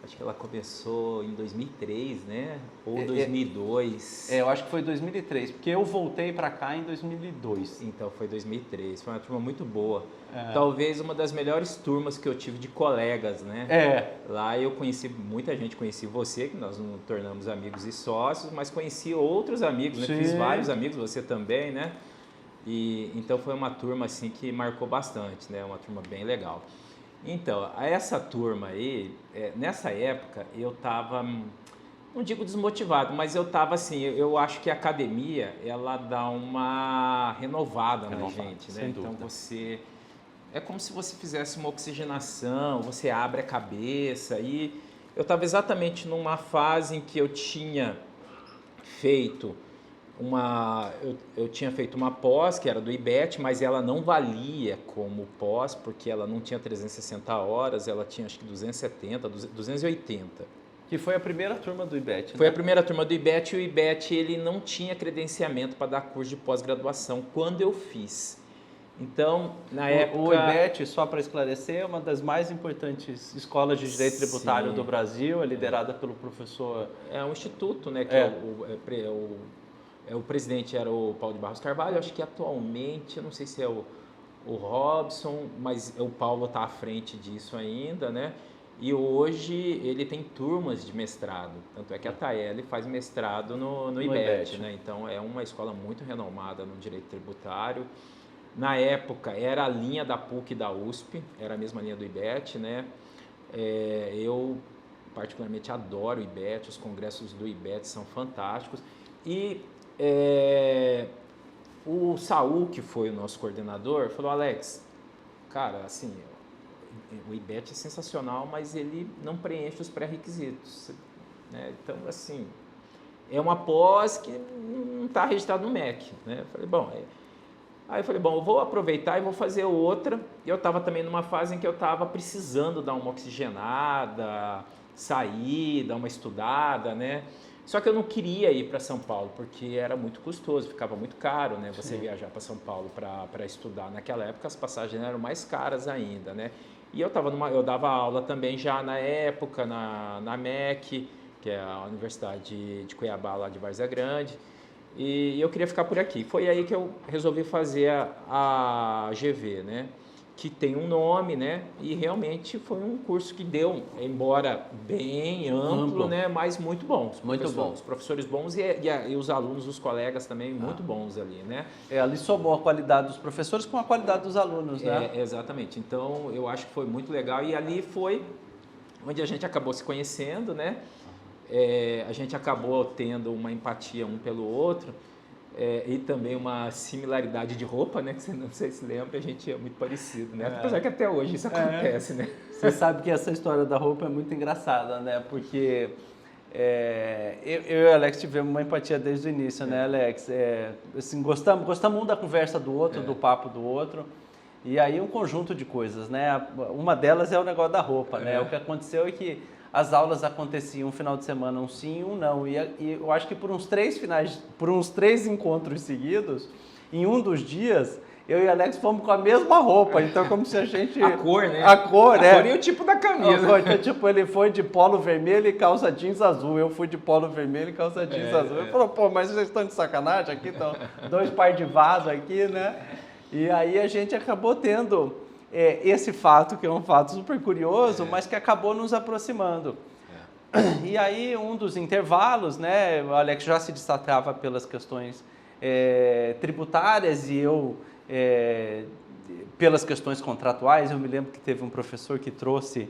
Acho que ela começou em 2003, né? Ou 2002.
Eu acho que foi 2003, porque eu voltei para cá em 2002.
Então foi 2003, foi uma turma muito boa. Talvez uma das melhores turmas que eu tive de colegas, né? Lá eu conheci muita gente, conheci você, que nós nos tornamos amigos e sócios, mas conheci outros amigos, né? Fiz vários amigos, você também, né? E então foi uma turma assim que marcou bastante, né? Uma turma bem legal. Então, essa turma aí, nessa época eu estava, não digo desmotivado, mas eu estava assim, eu acho que a academia, ela dá uma renovada na gente, né? Então você, é como se você fizesse uma oxigenação, você abre a cabeça e eu estava exatamente numa fase em que eu tinha feito eu tinha feito uma pós, que era do IBET, mas ela não valia como pós, porque ela não tinha 360 horas, ela tinha acho que 270, 280.
Que foi a primeira turma do IBET, né?
Foi a primeira turma do IBET e o IBET ele não tinha credenciamento para dar curso de pós-graduação quando eu fiz. Então, na época...
O IBET, só para esclarecer, é uma das mais importantes escolas de direito tributário do Brasil, é liderada pelo professor...
É um instituto, né? Que o presidente era o Paulo de Barros Carvalho, acho que atualmente, eu não sei se é o Robson, mas o Paulo está à frente disso ainda, né? E hoje ele tem turmas de mestrado, tanto é que a Taeli faz mestrado no IBET, né? Então é uma escola muito renomada no direito tributário. Na época era a linha da PUC e da USP, era a mesma linha do IBET, né? Eu particularmente adoro o IBET, os congressos do IBET são fantásticos. E o Saul, que foi o nosso coordenador, falou: Alex, cara, assim, o IBET é sensacional, mas ele não preenche os pré-requisitos, né? Então, assim, é uma pós que não está registrado no MEC, né? Aí eu falei, bom, eu vou aproveitar e vou fazer outra. Eu estava também numa fase em que eu estava precisando dar uma oxigenada, sair, dar uma estudada, né? Só que eu não queria ir para São Paulo, porque era muito custoso, ficava muito caro, né? Você viajar para São Paulo para estudar. Naquela época as passagens eram mais caras ainda, né? E eu dava aula também já na época, na MEC, que é a Universidade de Cuiabá, lá de Várzea Grande. E eu queria ficar por aqui. Foi aí que eu resolvi fazer a GV, né? Que tem um nome, né? E realmente foi um curso que deu, embora bem amplo, né? Mas muito bom.
Muito bom.
Os professores bons e os alunos, os colegas também muito bons ali, né?
Ali somou a qualidade dos professores com a qualidade dos alunos, né?
Exatamente. Então, eu acho que foi muito legal. E ali foi onde a gente acabou se conhecendo, né? A gente acabou tendo uma empatia um pelo outro. E também uma similaridade de roupa, né? Que você não sei se lembra, a gente é muito parecido, né? Apesar que até hoje isso acontece, né?
Você sabe que essa história da roupa é muito engraçada, né? Porque eu e o Alex tivemos uma empatia desde o início, né, Alex? Assim, gostamos um da conversa do outro, do papo do outro. E aí um conjunto de coisas, né? Uma delas é o negócio da roupa, né? O que aconteceu é que as aulas aconteciam um final de semana, um sim e um não. E eu acho que por uns 3 encontros seguidos, em um dos dias, eu e Alex fomos com a mesma roupa. Então, como se a gente...
A cor, né?
A cor
e o tipo da camisa.
Então, tipo, ele foi de polo vermelho e calça jeans azul. Eu fui de polo vermelho e calça jeans azul. Ele falou, pô, mas vocês estão de sacanagem aqui? Estão 2 pares de vaso aqui, né? E aí a gente acabou tendo... esse fato, que é um fato super curioso, mas que acabou nos aproximando. E aí, um dos intervalos, né, o Alex já se destacava pelas questões tributárias e eu pelas questões contratuais. Eu me lembro que teve um professor que trouxe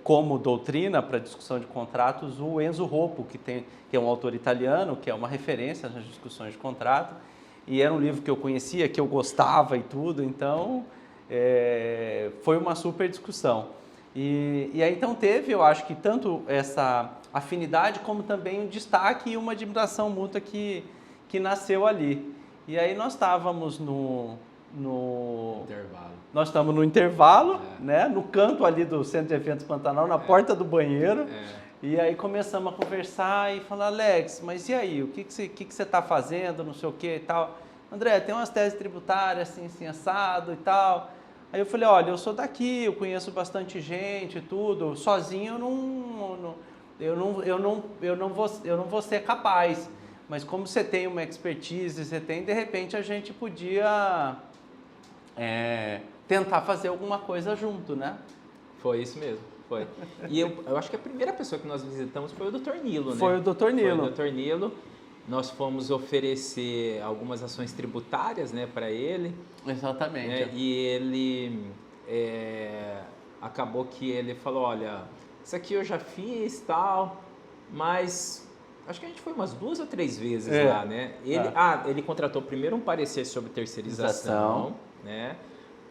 como doutrina para discussão de contratos o Enzo Roppo, que é um autor italiano, que é uma referência nas discussões de contrato. E era um livro que eu conhecia, que eu gostava e tudo, então foi uma super discussão. E aí então teve, eu acho que tanto essa afinidade como também um destaque e uma admiração mútua que nasceu ali. E aí nós estávamos no
intervalo.
Nós estamos no intervalo, né? No canto ali do Centro de Eventos Pantanal, na porta do banheiro. E aí começamos a conversar e falar, Alex, mas e aí, o que você está fazendo, não sei o que e tal. André, tem umas teses tributárias assim, assim, assado e tal. Aí eu falei, olha, eu sou daqui, eu conheço bastante gente e tudo, sozinho eu não vou ser capaz. Mas como você tem uma expertise, de repente a gente podia tentar fazer alguma coisa junto, né?
Foi isso mesmo, foi. E eu acho que a primeira pessoa que nós visitamos foi o Dr. Nilo, né?
Foi o Dr. Nilo.
Foi o Dr. Nilo. Nós fomos oferecer algumas ações tributárias, né, para ele.
Exatamente.
Né? E ele acabou que ele falou, olha, isso aqui eu já fiz tal, mas acho que a gente foi umas 2 ou 3 vezes lá, né? Ele contratou primeiro um parecer sobre terceirização, né?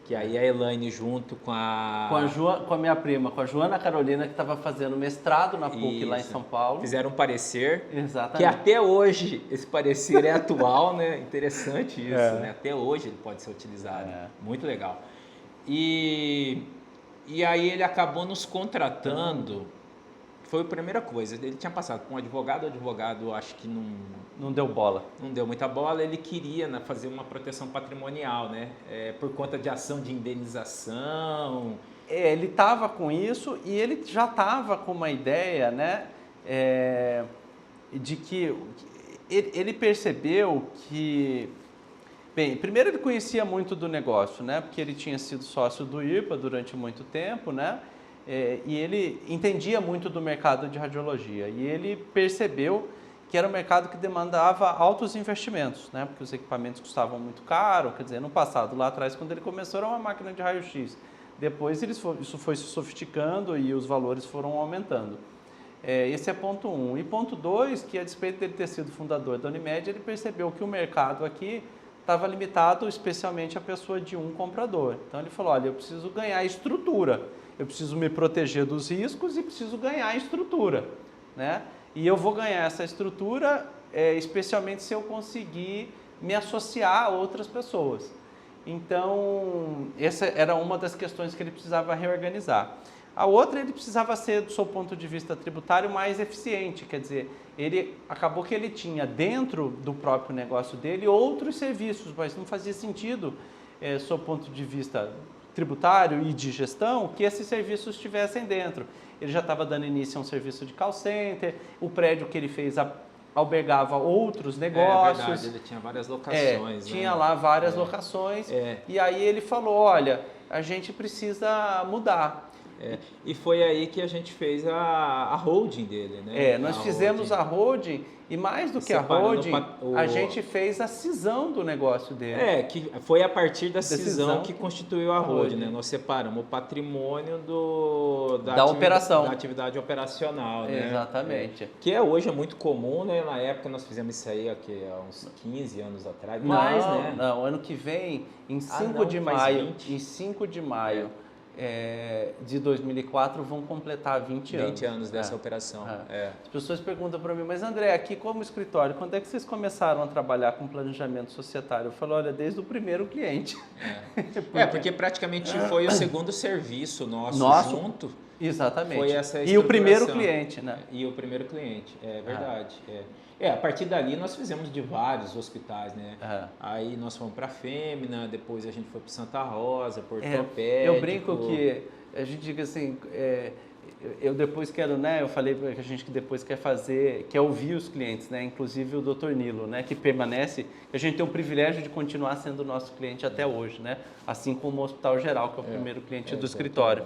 Que aí a Elaine junto com
com a minha prima, com a Joana Carolina, que estava fazendo mestrado na PUC lá em São Paulo.
Fizeram um parecer.
Exatamente.
Que até hoje esse parecer é atual, né? Interessante isso, né? Até hoje ele pode ser utilizado. Muito legal. E aí ele acabou nos contratando. Foi a primeira coisa. Ele tinha passado com um advogado, o advogado acho que
não deu bola.
Não deu muita bola. Ele queria, né, fazer uma proteção patrimonial, né? Por conta de ação de indenização.
Ele estava com isso e ele já estava com uma ideia, né? De que ele percebeu que... Bem, primeiro ele conhecia muito do negócio, né? Porque ele tinha sido sócio do IRPA durante muito tempo, né? E ele entendia muito do mercado de radiologia e ele percebeu que era um mercado que demandava altos investimentos, né? Porque os equipamentos custavam muito caro, quer dizer, no passado, lá atrás, quando ele começou, era uma máquina de raio-x. Depois isso foi se sofisticando e os valores foram aumentando. Esse é ponto 1. E ponto 2, que a despeito dele ter sido fundador da Unimed, ele percebeu que o mercado aqui estava limitado especialmente à pessoa de um comprador. Então ele falou, olha, eu preciso ganhar estrutura. Eu preciso me proteger dos riscos e preciso ganhar estrutura, né? E eu vou ganhar essa estrutura especialmente se eu conseguir me associar a outras pessoas. Então, essa era uma das questões que ele precisava reorganizar. A outra, ele precisava ser, do seu ponto de vista tributário, mais eficiente, quer dizer, acabou que ele tinha dentro do próprio negócio dele outros serviços, mas não fazia sentido, do seu ponto de vista tributário e de gestão, que esses serviços estivessem dentro. Ele já estava dando início a um serviço de call center, o prédio que ele fez albergava outros negócios.
É verdade, ele tinha várias locações.
Tinha lá várias locações, e aí ele falou, olha, a gente precisa mudar.
E foi aí que a gente fez a holding dele, né?
Nós fizemos a holding e mais do que a holding, a gente fez a cisão do negócio dele.
Que foi a partir da cisão que constituiu a holding, né? Nós separamos o patrimônio da
operação.
Da atividade operacional, né?
Exatamente.
Que hoje é muito comum, né? Na época nós fizemos isso aí aqui, há uns 15 anos atrás.
Não, ano que vem, em 5 de maio, de 2004 vão completar 20 anos.
20 anos dessa operação.
As pessoas perguntam para mim, mas André, aqui como escritório, quando é que vocês começaram a trabalhar com planejamento societário? Eu falo, olha, desde o primeiro cliente.
Porque praticamente foi o segundo serviço nosso junto.
Exatamente.
Foi essa
e o primeiro cliente, né?
E o primeiro cliente, é verdade. A partir dali nós fizemos de vários hospitais, né? Aí nós fomos para Fêmea, depois a gente foi para Santa Rosa, para Ortopédico.
Eu brinco que a gente diga assim, eu depois quero, né? Eu falei para a gente que depois quer ouvir os clientes, né? Inclusive o Dr. Nilo, né? Que permanece, a gente tem o privilégio de continuar sendo nosso cliente até hoje, né? Assim como o Hospital Geral, que é o primeiro cliente do escritório.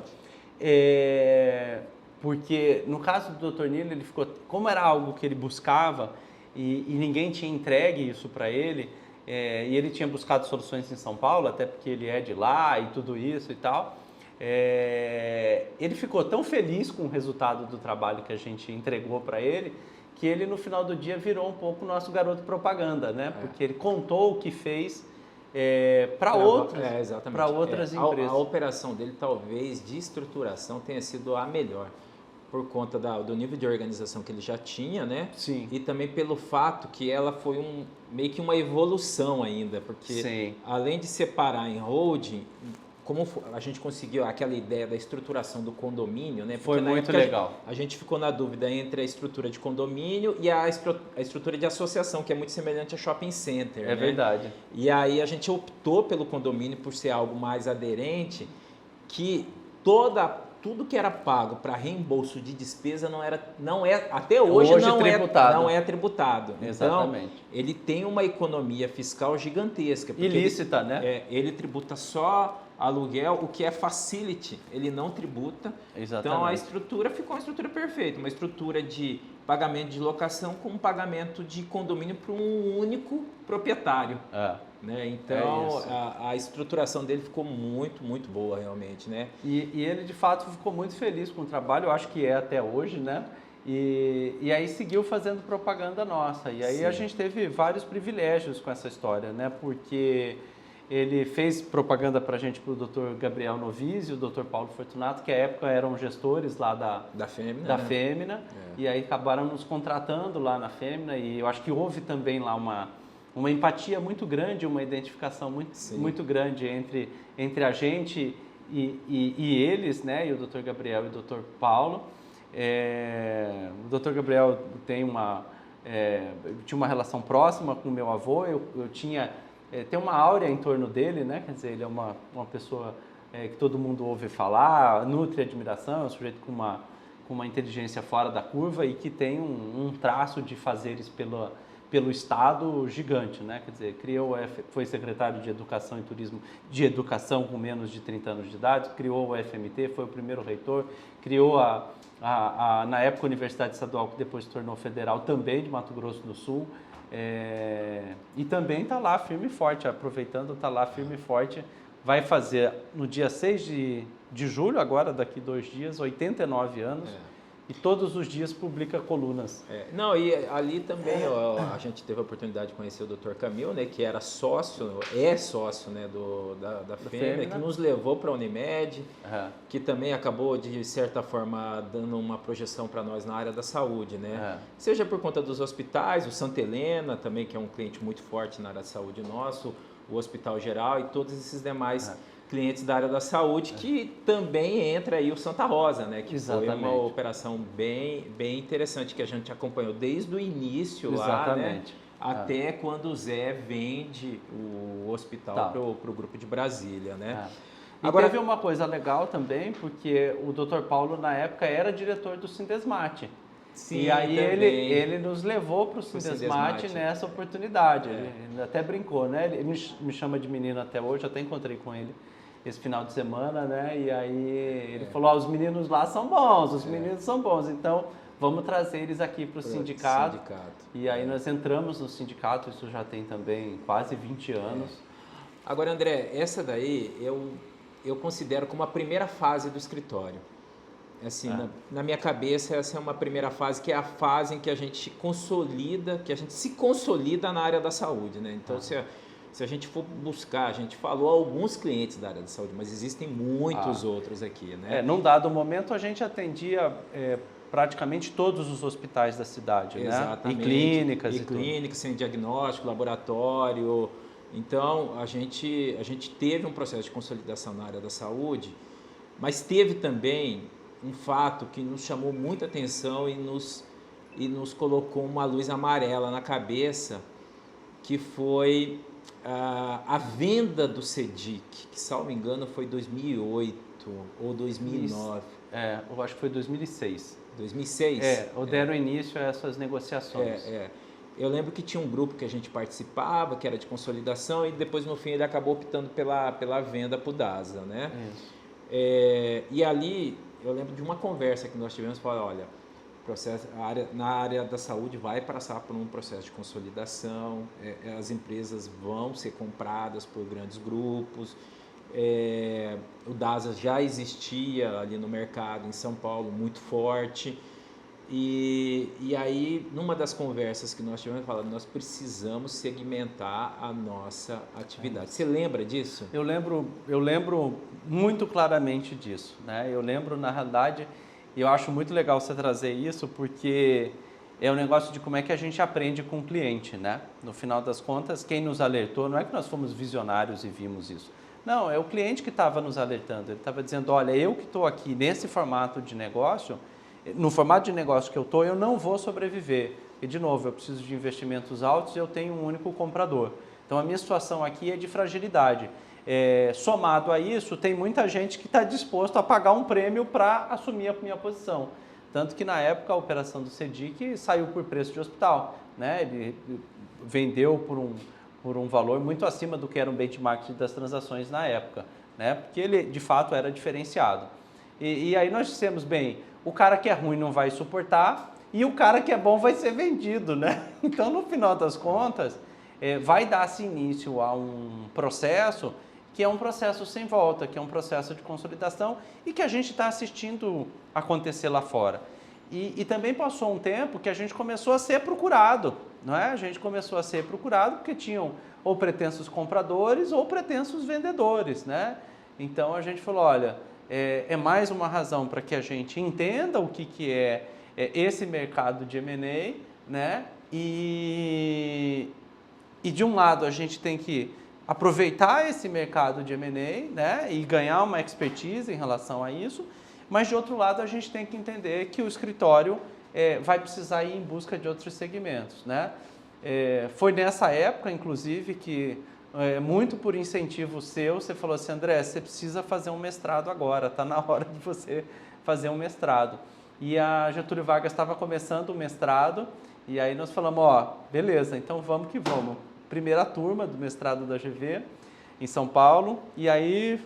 Porque no caso do Dr. Nilo, ele ficou, como era algo que ele buscava e ninguém tinha entregue isso para ele, e ele tinha buscado soluções em São Paulo, até porque ele é de lá e tudo isso e tal, ele ficou tão feliz com o resultado do trabalho que a gente entregou para ele, que ele no final do dia virou um pouco nosso garoto propaganda, né? Porque ele contou o que fez para outras empresas.
A operação dele, talvez, de estruturação, tenha sido a melhor, por conta do nível de organização que ele já tinha, né?
Sim.
E também pelo fato que ela foi meio que uma evolução ainda, porque além de separar em holding, como a gente conseguiu aquela ideia da estruturação do condomínio, né?
Foi
Porque na
muito
época
legal.
A gente ficou na dúvida entre a estrutura de condomínio e a estrutura de associação, que é muito semelhante a shopping center.
É verdade.
E aí a gente optou pelo condomínio por ser algo mais aderente, que tudo que era pago para reembolso de despesa não é até hoje não é tributado.
Exatamente.
Então, ele tem uma economia fiscal gigantesca.
Ilícita, né?
Ele tributa só aluguel, o que é facility, ele não tributa.
Exatamente.
Então a estrutura ficou uma estrutura perfeita, uma estrutura de pagamento de locação com um pagamento de condomínio para um único proprietário. Né? Então a estruturação dele ficou muito, muito boa realmente, né?
E ele de fato ficou muito feliz com o trabalho, eu acho que é até hoje, né? E aí seguiu fazendo propaganda nossa. E aí
Sim.
a gente teve vários privilégios com essa história, né? Porque ele fez propaganda para a gente, para o Dr. Gabriel Novizzi e o Dr. Paulo Fortunato, que à época eram gestores lá da Fêmina. E aí acabaram nos contratando lá na Fêmina, e eu acho que houve também lá uma empatia muito grande, uma identificação muito grande entre a gente e eles, né? E o Dr. Gabriel e o Dr. Paulo. O Dr. Gabriel tinha uma relação próxima com o meu avô, eu tem uma áurea em torno dele, né? Quer dizer, ele é uma pessoa que todo mundo ouve falar, nutre admiração, é um sujeito com uma inteligência fora da curva e que tem um traço de fazeres pelo Estado gigante, né? Quer dizer, foi secretário de Educação e Turismo, de Educação com menos de 30 anos de idade, criou o FMT, foi o primeiro reitor, criou na época a Universidade Estadual, que depois se tornou federal, também de Mato Grosso do Sul, e também está lá firme e forte, aproveitando, está lá firme e forte, vai fazer no dia 6 de julho, agora daqui 2 dias, 89 anos, e todos os dias publica colunas.
E ali também a gente teve a oportunidade de conhecer o Dr. Camil, né, que era sócio, né, da Fêmina, que nos levou para a Unimed, que também acabou, de certa forma, dando uma projeção para nós na área da saúde, né? Seja por conta dos hospitais, o Santa Helena também, que é um cliente muito forte na área da saúde nosso, o Hospital Geral e todos esses demais clientes da área da saúde, que também entra aí o Santa Rosa, né? Que foi uma operação bem interessante, que a gente acompanhou desde o início lá, né? Até quando o Zé vende o hospital para o grupo de Brasília, né?
Agora teve uma coisa legal também, porque o Dr. Paulo, na época, era diretor do Sindesmate.
Sim,
e aí ele nos levou para o Sindesmate nessa oportunidade. Ele até brincou, né? Ele me chama de menino até hoje, até encontrei com ele esse final de semana, né? E aí ele falou, os meninos lá são bons, os meninos são bons, então vamos trazer eles aqui para o sindicato. E aí nós entramos no sindicato, isso já tem também quase 20 anos.
Agora, André, essa daí eu considero como a primeira fase do escritório. Assim, na minha cabeça, essa é uma primeira fase, que é a fase em que a gente se consolida na área da saúde, né? Então, se a gente for buscar, a gente falou alguns clientes da área da saúde, mas existem muitos outros aqui, né?
Num dado momento, a gente atendia praticamente todos os hospitais da cidade,
Exatamente.
Né? E clínicas.
E clínicas, sem diagnóstico, laboratório. Então, a gente teve um processo de consolidação na área da saúde, mas teve também um fato que nos chamou muita atenção e nos colocou uma luz amarela na cabeça, que foi a venda do CEDIC, que, salvo engano, foi 2008 ou 2009.
Eu acho que foi 2006.
2006?
Deram início a essas negociações.
Eu lembro que tinha um grupo que a gente participava, que era de consolidação, e depois, no fim, ele acabou optando pela venda para o DASA, né? E ali, eu lembro de uma conversa que nós tivemos, falando, olha, na área da saúde vai passar por um processo de consolidação, as empresas vão ser compradas por grandes grupos, o DASA já existia ali no mercado em São Paulo, muito forte, e aí, numa das conversas que nós tivemos, falando, nós precisamos segmentar a nossa atividade. Você lembra disso?
Eu lembro muito claramente disso, né? Eu lembro, na realidade, e eu acho muito legal você trazer isso, porque é um negócio de como é que a gente aprende com o cliente, né? No final das contas, quem nos alertou, não é que nós fomos visionários e vimos isso, Não, é o cliente que estava nos alertando. Ele estava dizendo, olha, eu que estou aqui nesse formato de negócio, no formato de negócio que eu estou, eu não vou sobreviver. E, de novo, eu preciso de investimentos altos e eu tenho um único comprador. Então, a minha situação aqui é de fragilidade. Somado a isso, tem muita gente que está disposto a pagar um prêmio para assumir a minha posição. Tanto que, na época, a operação do Sedic saiu por preço de hospital, né? Ele vendeu por um valor muito acima do que era um benchmark das transações na época, né? Porque ele, de fato, era diferenciado. E aí nós dissemos, bem, o cara que é ruim não vai suportar e o cara que é bom vai ser vendido, né? Então, no final das contas, vai dar-se início a um processo que é um processo sem volta, que é um processo de consolidação e que a gente está assistindo acontecer lá fora. E também passou um tempo que a gente começou a ser procurado, não é? A gente começou a ser procurado porque tinham ou pretensos compradores ou pretensos vendedores, né? Então a gente falou, olha, é mais uma razão para que a gente entenda o que é esse mercado de M&A, né? E de um lado a gente tem que aproveitar esse mercado de M&A, né? E ganhar uma expertise em relação a isso, mas de outro lado a gente tem que entender que o escritório vai precisar ir em busca de outros segmentos, né? Foi nessa época, inclusive, que muito por incentivo seu, você falou assim, André, você precisa fazer um mestrado agora, está na hora de você fazer um mestrado. E a Getúlio Vargas estava começando o mestrado, e aí nós falamos, ó, beleza, então vamos que vamos. Primeira turma do mestrado da GV, em São Paulo, e aí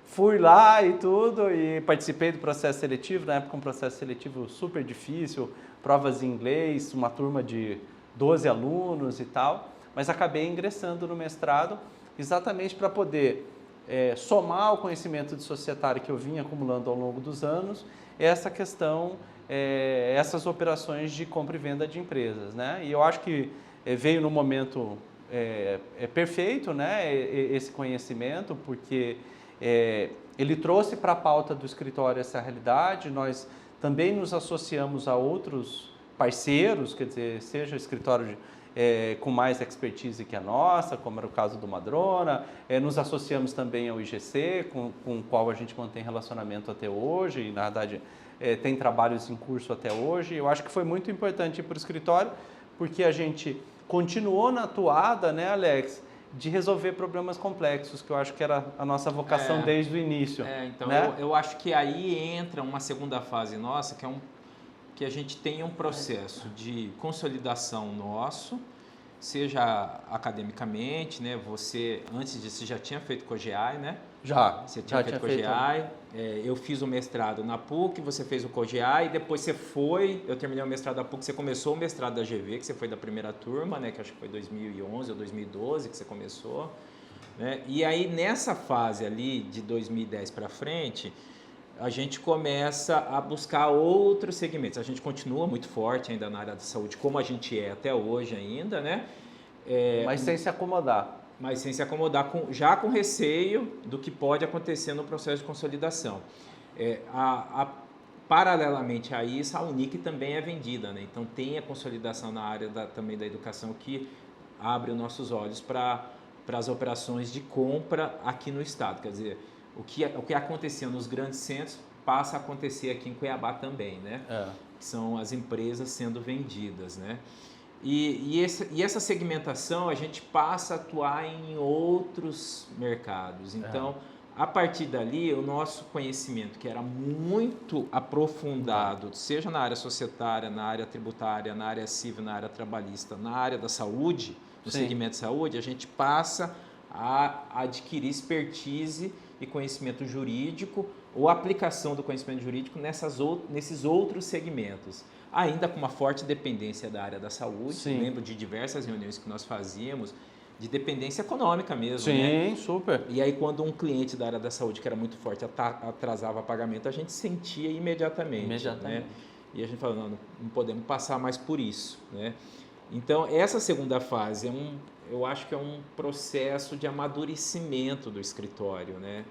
fui lá e tudo, e participei do processo seletivo, na época um processo seletivo super difícil, provas em inglês, uma turma de 12 alunos e tal, mas acabei ingressando no mestrado exatamente para poder somar o conhecimento de societário que eu vinha acumulando ao longo dos anos, essa questão, essas operações de compra e venda de empresas, né? E eu acho que veio no momento perfeito, né, esse conhecimento, porque ele trouxe para a pauta do escritório essa realidade, nós também nos associamos a outros parceiros, quer dizer, seja escritório com mais expertise que a nossa, como era o caso do Madrona, nos associamos também ao IGC, com o qual a gente mantém relacionamento até hoje, e na verdade tem trabalhos em curso até hoje. Eu acho que foi muito importante para o escritório, porque a gente continuou na toada, né, Alex, de resolver problemas complexos, que eu acho que era a nossa vocação desde o início.
Então,
né?
eu acho que aí entra uma segunda fase nossa, que a gente tem um processo de consolidação nosso, seja academicamente, né? Você, antes disso, você já tinha feito COGEAI, né? Você tinha feito COGEAI. Eu fiz o mestrado na PUC, você fez o COGEAI, depois eu terminei o mestrado da PUC, você começou o mestrado da GV, que você foi da primeira turma, né? Que acho que foi 2011 ou 2012 que você começou. Né? E aí, nessa fase ali, de 2010 para frente, a gente começa a buscar outros segmentos. A gente continua muito forte ainda na área da saúde, como a gente é até hoje ainda, né?
Mas sem se acomodar.
Mas sem se acomodar, já com receio do que pode acontecer no processo de consolidação. Paralelamente a isso, a Unic também é vendida, né? Então tem a consolidação na área também da educação que abre os nossos olhos para as operações de compra aqui no estado. Quer dizer, o que acontecia nos grandes centros passa a acontecer aqui em Cuiabá também, né? Que são as empresas sendo vendidas, né? E essa segmentação a gente passa a atuar em outros mercados. Então, a partir dali, o nosso conhecimento, que era muito aprofundado, seja na área societária, na área tributária, na área civil, na área trabalhista, na área da saúde, no segmento de saúde, a gente passa a adquirir expertise e conhecimento jurídico ou aplicação do conhecimento jurídico nesses outros segmentos. Ainda com uma forte dependência da área da saúde.
Sim.
Lembro de diversas reuniões que nós fazíamos, de dependência econômica mesmo.
Sim,
né?
Super.
E aí, quando um cliente da área da saúde, que era muito forte, atrasava pagamento, a gente sentia imediatamente. Né? E a gente falava, não podemos passar mais por isso. Né? Então, essa segunda fase eu acho que é um processo de amadurecimento do escritório, né?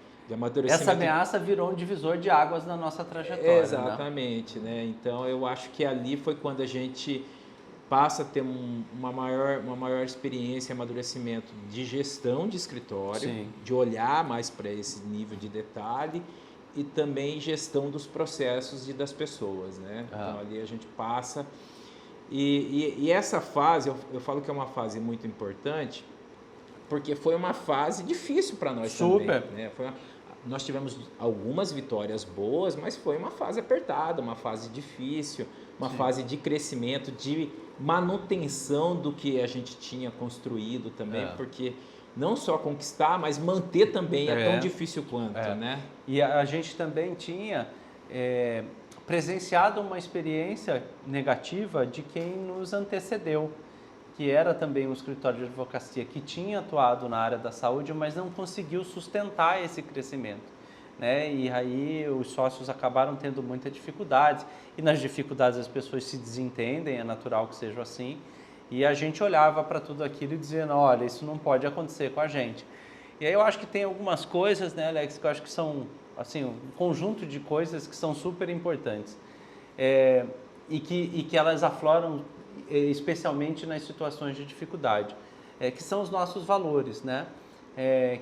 Essa ameaça virou um divisor de águas na nossa trajetória.
Exatamente, né? Então eu acho que ali foi quando a gente passa a ter uma maior experiência e amadurecimento de gestão de escritório,
Sim.
de olhar mais para esse nível de detalhe e também gestão dos processos e das pessoas, né? Então ali a gente passa e essa fase, eu falo que é uma fase muito importante porque foi uma fase difícil para nós
Super.
também, né? Nós tivemos algumas vitórias boas, mas foi uma fase apertada, uma fase difícil, uma
Sim.
fase de crescimento, de manutenção do que a gente tinha construído também, porque não só conquistar, mas manter também é tão difícil quanto, né?
E a gente também tinha presenciado uma experiência negativa de quem nos antecedeu, que era também um escritório de advocacia que tinha atuado na área da saúde, mas não conseguiu sustentar esse crescimento, né? E aí os sócios acabaram tendo muita dificuldade, e nas dificuldades as pessoas se desentendem, é natural que seja assim, e a gente olhava para tudo aquilo e dizendo, olha, isso não pode acontecer com a gente. E aí eu acho que tem algumas coisas, né, Alex, que eu acho que são assim, um conjunto de coisas que são super importantes e que elas afloram especialmente nas situações de dificuldade, que são os nossos valores, né?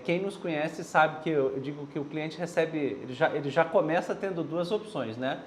Quem nos conhece sabe que eu digo que o cliente recebe, ele já começa tendo duas opções, né?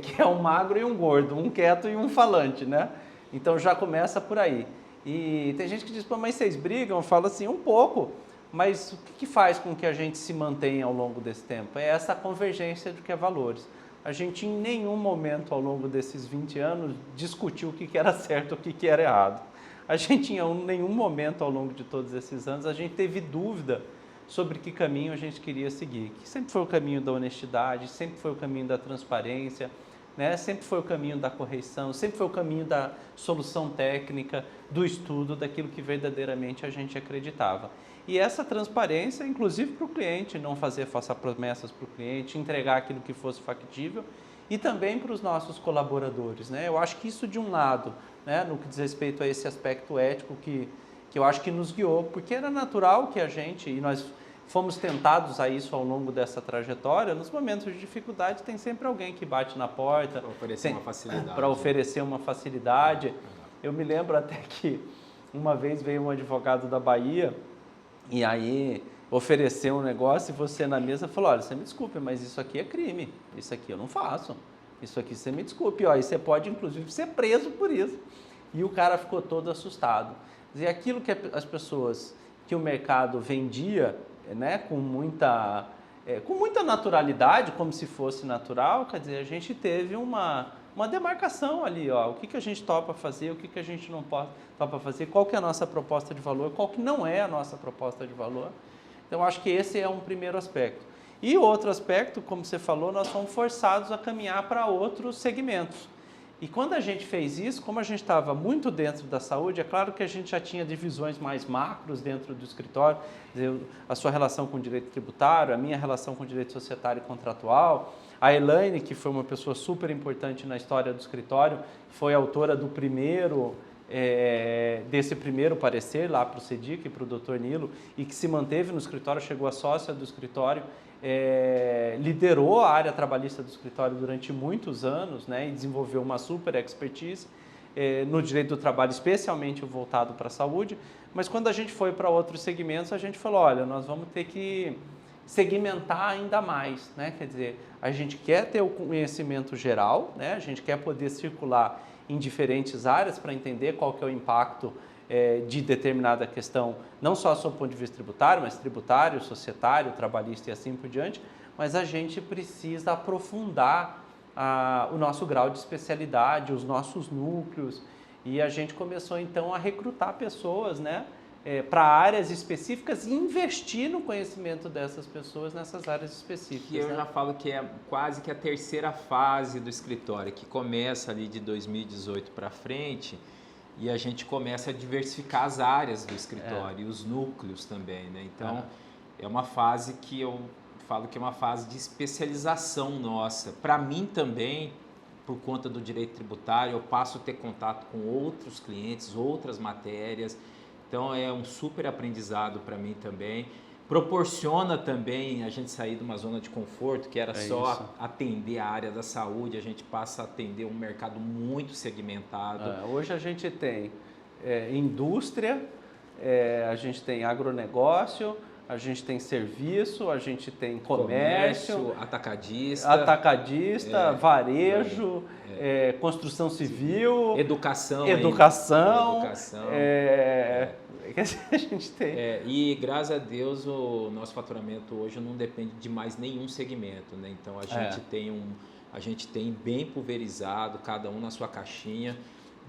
Que é um magro e um gordo, um quieto e um falante, né? Então já começa por aí. E tem gente que diz, pô, mas vocês brigam? Eu falo assim, um pouco, mas o que faz com que a gente se mantenha ao longo desse tempo? É essa convergência do que é valores. A gente em nenhum momento ao longo desses 20 anos discutiu o que era certo, o que era errado. A gente em nenhum momento ao longo de todos esses anos, a gente teve dúvida sobre que caminho a gente queria seguir. Que sempre foi o caminho da honestidade, sempre foi o caminho da transparência, né? Sempre foi o caminho da correção, sempre foi o caminho da solução técnica, do estudo, daquilo que verdadeiramente a gente acreditava. E essa transparência, inclusive para o cliente, não fazer falsas promessas para o cliente, entregar aquilo que fosse factível, e também para os nossos colaboradores, né? Eu acho que isso de um lado, né, no que diz respeito a esse aspecto ético que eu acho que nos guiou, porque era natural que a gente, e nós fomos tentados a isso ao longo dessa trajetória, nos momentos de dificuldade tem sempre alguém que bate na porta.
Para oferecer uma facilidade.
Para oferecer uma facilidade. Eu me lembro até que uma vez veio um advogado da Bahia e aí ofereceu um negócio e você na mesa falou, olha, você me desculpe, mas isso aqui é crime, isso aqui eu não faço, isso aqui você me desculpe, ó, e você pode inclusive ser preso por isso. E o cara ficou todo assustado. E aquilo que as pessoas, que o mercado vendia, né, com muita naturalidade, como se fosse natural, quer dizer, a gente teve uma demarcação ali, ó, o que a gente topa fazer, o que a gente não topa fazer, qual que é a nossa proposta de valor, qual que não é a nossa proposta de valor. Então, acho que esse é um primeiro aspecto. E outro aspecto, como você falou, nós fomos forçados a caminhar para outros segmentos. E quando a gente fez isso, como a gente estava muito dentro da saúde, é claro que a gente já tinha divisões mais macros dentro do escritório, a sua relação com o direito tributário, a minha relação com o direito societário e contratual. A Elaine, que foi uma pessoa super importante na história do escritório, foi autora do desse primeiro parecer lá para o CEDIC, para o Dr. Nilo, e que se manteve no escritório, chegou a sócia do escritório, liderou a área trabalhista do escritório durante muitos anos, né, e desenvolveu uma super expertise no direito do trabalho, especialmente voltado para a saúde. Mas quando a gente foi para outros segmentos, a gente falou, olha, nós vamos ter que segmentar ainda mais, né? Quer dizer, a gente quer ter o conhecimento geral, né? A gente quer poder circular em diferentes áreas para entender qual que é o impacto de determinada questão, não só sob o ponto de vista tributário, mas tributário, societário, trabalhista e assim por diante, mas a gente precisa aprofundar o nosso grau de especialidade, os nossos núcleos, e a gente começou então a recrutar pessoas, né, para áreas específicas e investir no conhecimento dessas pessoas nessas áreas específicas.
Que eu já falo que é quase que a terceira fase do escritório, que começa ali de 2018 para frente, e a gente começa a diversificar as áreas do escritório e os núcleos também, né? Então, é uma fase que eu falo que é uma fase de especialização nossa. Para mim também, por conta do direito tributário, eu passo a ter contato com outros clientes, outras matérias. Então, é um super aprendizado para mim também. proporciona também a gente sair de uma zona de conforto, que era só
isso.
atender a área da saúde, a gente passa a atender um mercado muito segmentado.
Hoje a gente tem indústria, a gente tem agronegócio, a gente tem serviço, a gente tem comércio, atacadista, varejo, construção civil,
educação.
A gente tem.
E graças a Deus o nosso faturamento hoje não depende de mais nenhum segmento, né? Então a gente tem bem pulverizado, cada um na sua caixinha,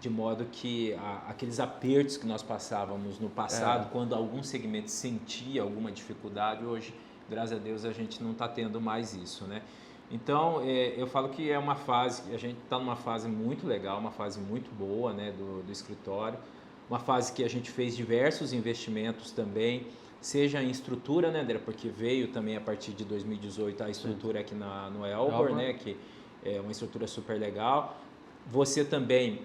de modo que aqueles apertos que nós passávamos no passado, quando algum segmento sentia alguma dificuldade, hoje, graças a Deus, a gente não está tendo mais isso, né? Então, eu falo que é uma fase, a gente está numa fase muito legal, uma fase muito boa, né, do escritório, uma fase que a gente fez diversos investimentos também, seja em estrutura, né, André, porque veio também a partir de 2018 a estrutura aqui no Elbor, né, que é uma estrutura super legal. Você também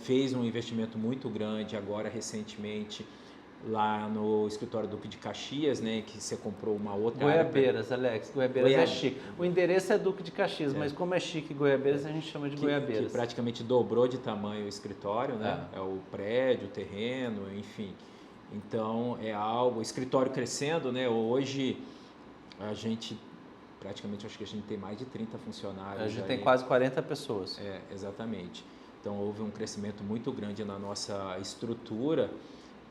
fez um investimento muito grande agora recentemente lá no escritório Duque de Caxias, né, que você comprou uma outra
Goiabeiras, Alex. Goiabeiras é chique. O endereço é Duque de Caxias, mas como é chique Goiabeiras, a gente chama de Goiabeiras.
Que praticamente dobrou de tamanho o escritório, né? É o prédio, o terreno, enfim. Então, o escritório crescendo, né? Hoje a gente praticamente, acho que a gente tem mais de 30 funcionários.
A gente tem quase 40 pessoas.
Exatamente. Então, houve um crescimento muito grande na nossa estrutura.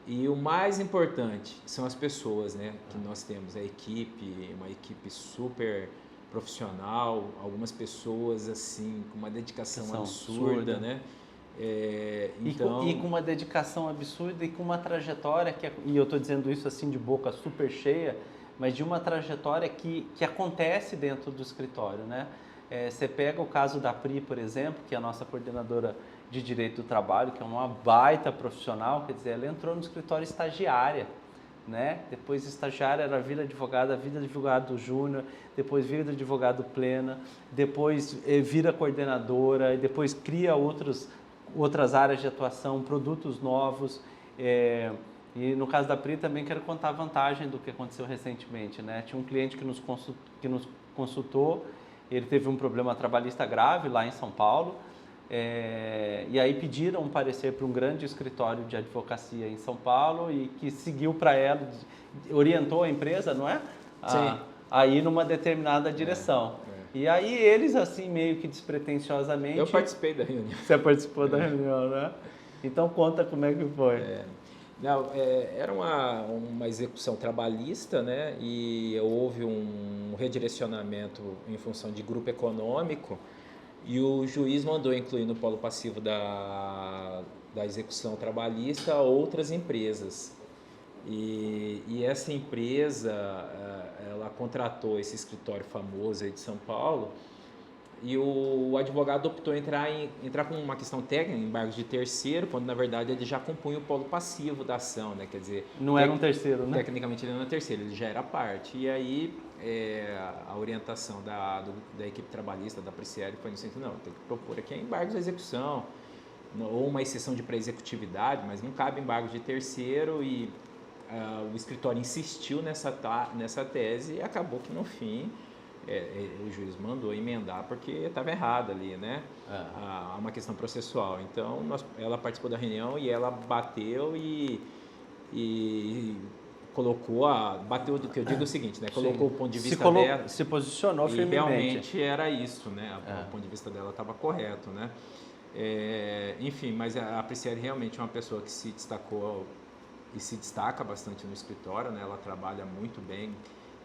E o mais importante são as pessoas, né, que nós temos, a equipe, uma equipe super profissional, algumas pessoas assim com uma dedicação absurda, né?
E com uma dedicação absurda e com uma trajetória e eu estou dizendo isso assim de boca super cheia, mas de uma trajetória que acontece dentro do escritório, né? Você pega o caso da Pri, por exemplo, que é a nossa coordenadora de Direito do Trabalho, que é uma baita profissional, quer dizer, ela entrou no escritório estagiária, né? Depois estagiária, ela vira advogado júnior, depois vira advogado plena, depois vira coordenadora, e depois cria outras áreas de atuação, produtos novos. E no caso da Pri também quero contar a vantagem do que aconteceu recentemente, né? Tinha um cliente que nos consultou, ele teve um problema trabalhista grave lá em São Paulo, e aí pediram um parecer para um grande escritório de advocacia em São Paulo e que seguiu para ela, orientou a empresa, não é? A ir numa determinada direção. E aí eles, assim, meio que despretensiosamente...
Eu participei da reunião.
Você participou da reunião, né? Então conta como é que foi.
Era uma execução trabalhista, né? E houve um redirecionamento em função de grupo econômico e o juiz mandou incluir no polo passivo da execução trabalhista outras empresas. E essa empresa, ela contratou esse escritório famoso aí de São Paulo e o advogado optou entrar com uma questão técnica, embargos de terceiro, quando na verdade ele já compunha o polo passivo da ação, né? Quer dizer,
não era um terceiro, né?
Tecnicamente ele não era terceiro, ele já era parte. E aí a orientação da equipe trabalhista, da Pricieri, foi no sentido, não, tem que propor aqui embargos de execução, ou uma exceção de pré-executividade, mas não cabe embargos de terceiro e o escritório insistiu nessa tese e acabou que no fim o juiz mandou emendar porque estava errado ali, né? Uma questão processual. Então ela participou da reunião e ela bateu e colocou bateu do que eu digo o seguinte, né? Colocou o ponto de vista dela,
se posicionou firmemente.
Realmente era isso, né? O ponto de vista dela estava correto, né? Enfim, mas a Pricieri realmente é uma pessoa que se destacou e se destaca bastante no escritório, né? Ela trabalha muito bem,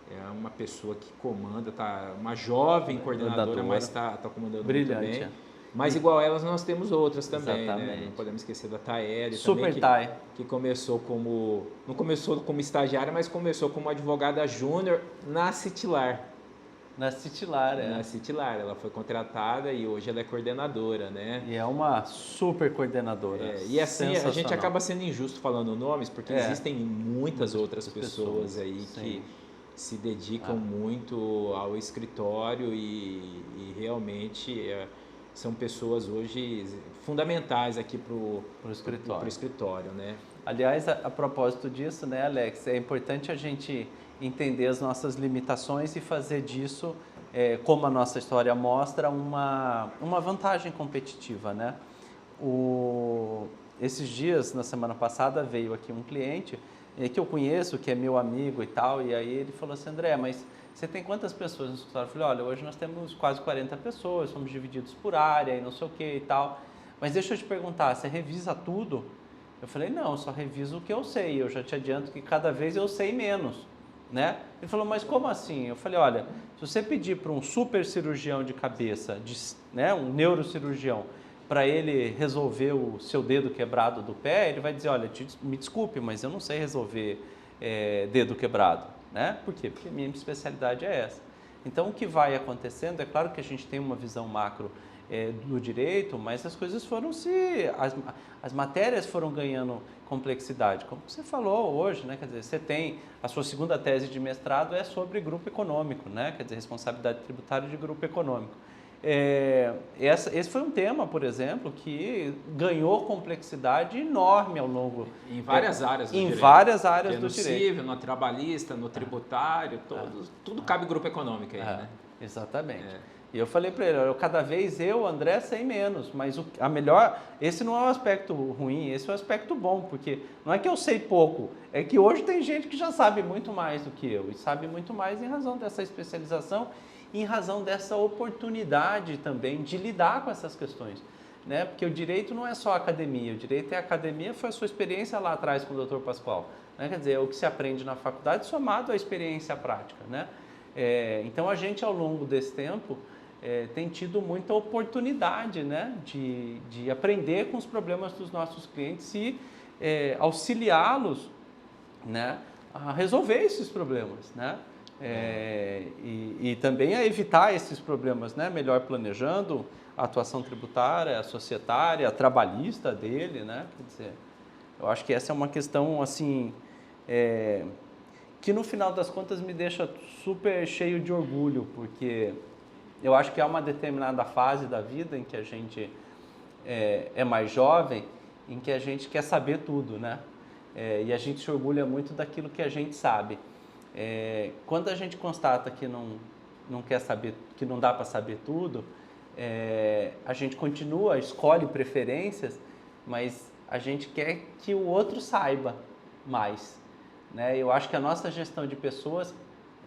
é uma pessoa que comanda, uma jovem coordenadora, mas está comandando
brilhante,
muito bem. Mas igual elas nós temos outras também, né? Não podemos esquecer da Taeli
também,
que começou não começou como estagiária, mas começou como advogada júnior na Citilar.
Na Citilar,
Na Citilar, ela foi contratada e hoje ela é coordenadora, né?
E é uma super coordenadora.
E assim, a gente acaba sendo injusto falando nomes, porque existem muitas outras pessoas aí que se dedicam muito ao escritório e realmente são pessoas hoje fundamentais aqui para o escritório, né?
Aliás, a propósito disso, né, Alex, é importante a gente entender as nossas limitações e fazer disso, como a nossa história mostra, uma vantagem competitiva, né? Esses dias, na semana passada, veio aqui um cliente que eu conheço, que é meu amigo e tal, e aí ele falou assim, André, mas você tem quantas pessoas no escritório? Eu falei, olha, hoje nós temos quase 40 pessoas, somos divididos por área e não sei o que e tal, mas deixa eu te perguntar, você revisa tudo? Eu falei, não, eu só reviso o que eu sei, eu já te adianto que cada vez eu sei menos, né? Ele falou, mas como assim? Eu falei, olha, se você pedir para um super cirurgião de cabeça, né, um neurocirurgião, para ele resolver o seu dedo quebrado do pé, ele vai dizer, olha, me desculpe, mas eu não sei resolver dedo quebrado, né? Por quê? Porque a minha especialidade é essa. Então, o que vai acontecendo, é claro que a gente tem uma visão macro do direito, mas as coisas foram as matérias foram ganhando complexidade, como você falou hoje, né? Quer dizer, você tem a sua segunda tese de mestrado é sobre grupo econômico, né? Quer dizer, responsabilidade tributária de grupo econômico. Esse foi um tema, por exemplo, que ganhou complexidade enorme ao longo...
Em várias áreas do direito.
Em várias áreas do
direito. No civil, no trabalhista, no tributário, tudo cabe grupo econômico aí, né?
Exatamente. E eu falei para ele, cada vez André, sei menos, mas a melhor... Esse não é um aspecto ruim, esse é um aspecto bom, porque não é que eu sei pouco, é que hoje tem gente que já sabe muito mais do que eu, e sabe muito mais em razão dessa especialização, em razão dessa oportunidade também de lidar com essas questões, né? Porque o direito não é só academia, o direito é academia, foi a sua experiência lá atrás com o Dr. Pascoal, né? Quer dizer, é o que se aprende na faculdade somado à experiência prática, né? Então a gente ao longo desse tempo tem tido muita oportunidade, né? de aprender com os problemas dos nossos clientes e auxiliá-los, né? A resolver esses problemas, né? E também a evitar esses problemas, né? Melhor planejando a atuação tributária, a societária, a trabalhista dele, né? Quer dizer, eu acho que essa é uma questão assim que no final das contas me deixa super cheio de orgulho, porque eu acho que há uma determinada fase da vida em que a gente é mais jovem, em que a gente quer saber tudo, né? E a gente se orgulha muito daquilo que a gente sabe. Quando a gente constata que não quer saber, que não dá para saber tudo, a gente continua, escolhe preferências, mas a gente quer que o outro saiba mais, né? Eu acho que a nossa gestão de pessoas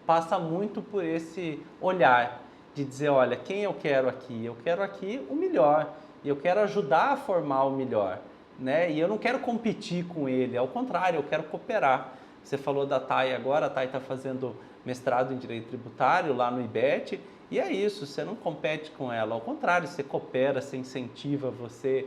passa muito por esse olhar de dizer, olha, quem eu quero aqui? Eu quero aqui o melhor, e eu quero ajudar a formar o melhor, né? E eu não quero competir com ele, ao contrário, eu quero cooperar. Você falou da Thay agora, a Thay está fazendo mestrado em Direito Tributário lá no IBET, e é isso, você não compete com ela, ao contrário, você coopera, você incentiva, você,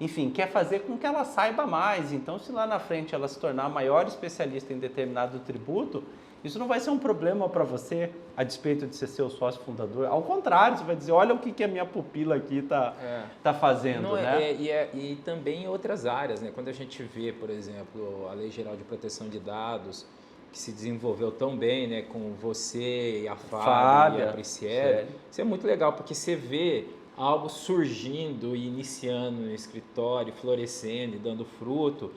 enfim, quer fazer com que ela saiba mais. Então, se lá na frente ela se tornar a maior especialista em determinado tributo, isso não vai ser um problema para você, a despeito de ser seu sócio fundador. Ao contrário, você vai dizer, olha o que a minha pupila aqui tá fazendo,
não,
né?
E também em outras áreas, né? Quando a gente vê, por exemplo, a Lei Geral de Proteção de Dados, que se desenvolveu tão bem, né? Com você e a Fábia e a Prisciele. Isso é muito legal, porque você vê algo surgindo e iniciando no escritório, florescendo e dando fruto,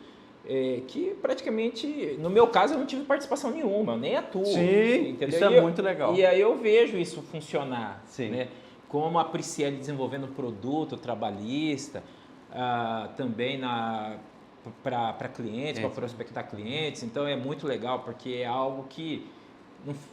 que praticamente, no meu caso, eu não tive participação nenhuma, eu nem atuo.
Sim,
entendeu?
isso é muito legal.
E aí eu vejo isso funcionar,
Sim.
né? Como a Prisciele desenvolvendo produto trabalhista, também para clientes, para prospectar clientes. Então é muito legal, porque é algo que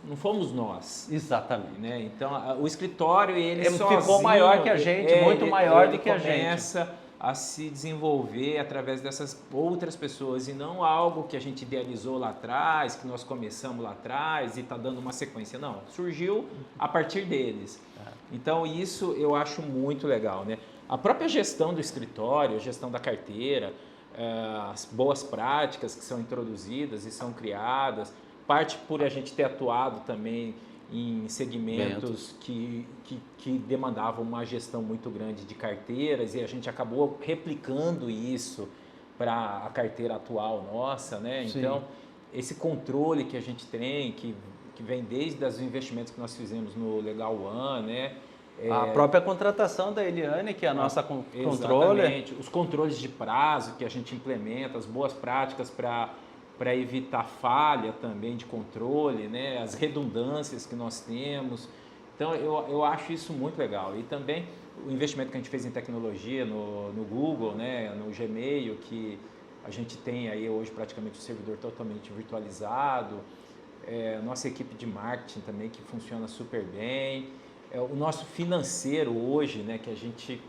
não fomos nós.
Exatamente.
Né? Então o escritório, ele
ficou
sozinho,
maior que a gente, muito maior do que a gente.
Começa a se desenvolver através dessas outras pessoas e não algo que a gente idealizou lá atrás, que nós começamos lá atrás e está dando uma sequência. Não, surgiu a partir deles. Então isso eu acho muito legal, né? A própria gestão do escritório, a gestão da carteira, as boas práticas que são introduzidas e são criadas, parte por a gente ter atuado também em segmentos que demandavam uma gestão muito grande de carteiras e a gente acabou replicando isso para a carteira atual nossa, né?
Sim.
Então, esse controle que a gente tem, que vem desde os investimentos que nós fizemos no Legal One, né?
A própria contratação da Eliane, que é a nossa controller.
Exatamente. Os controles de prazo que a gente implementa, as boas práticas para para evitar falha também de controle, né? As redundâncias que nós temos. Então, eu acho isso muito legal. E também o investimento que a gente fez em tecnologia no Google, né? No Gmail, que a gente tem aí hoje praticamente o servidor totalmente virtualizado. Nossa equipe de marketing também, que funciona super bem. O nosso financeiro hoje, né? Que a gente...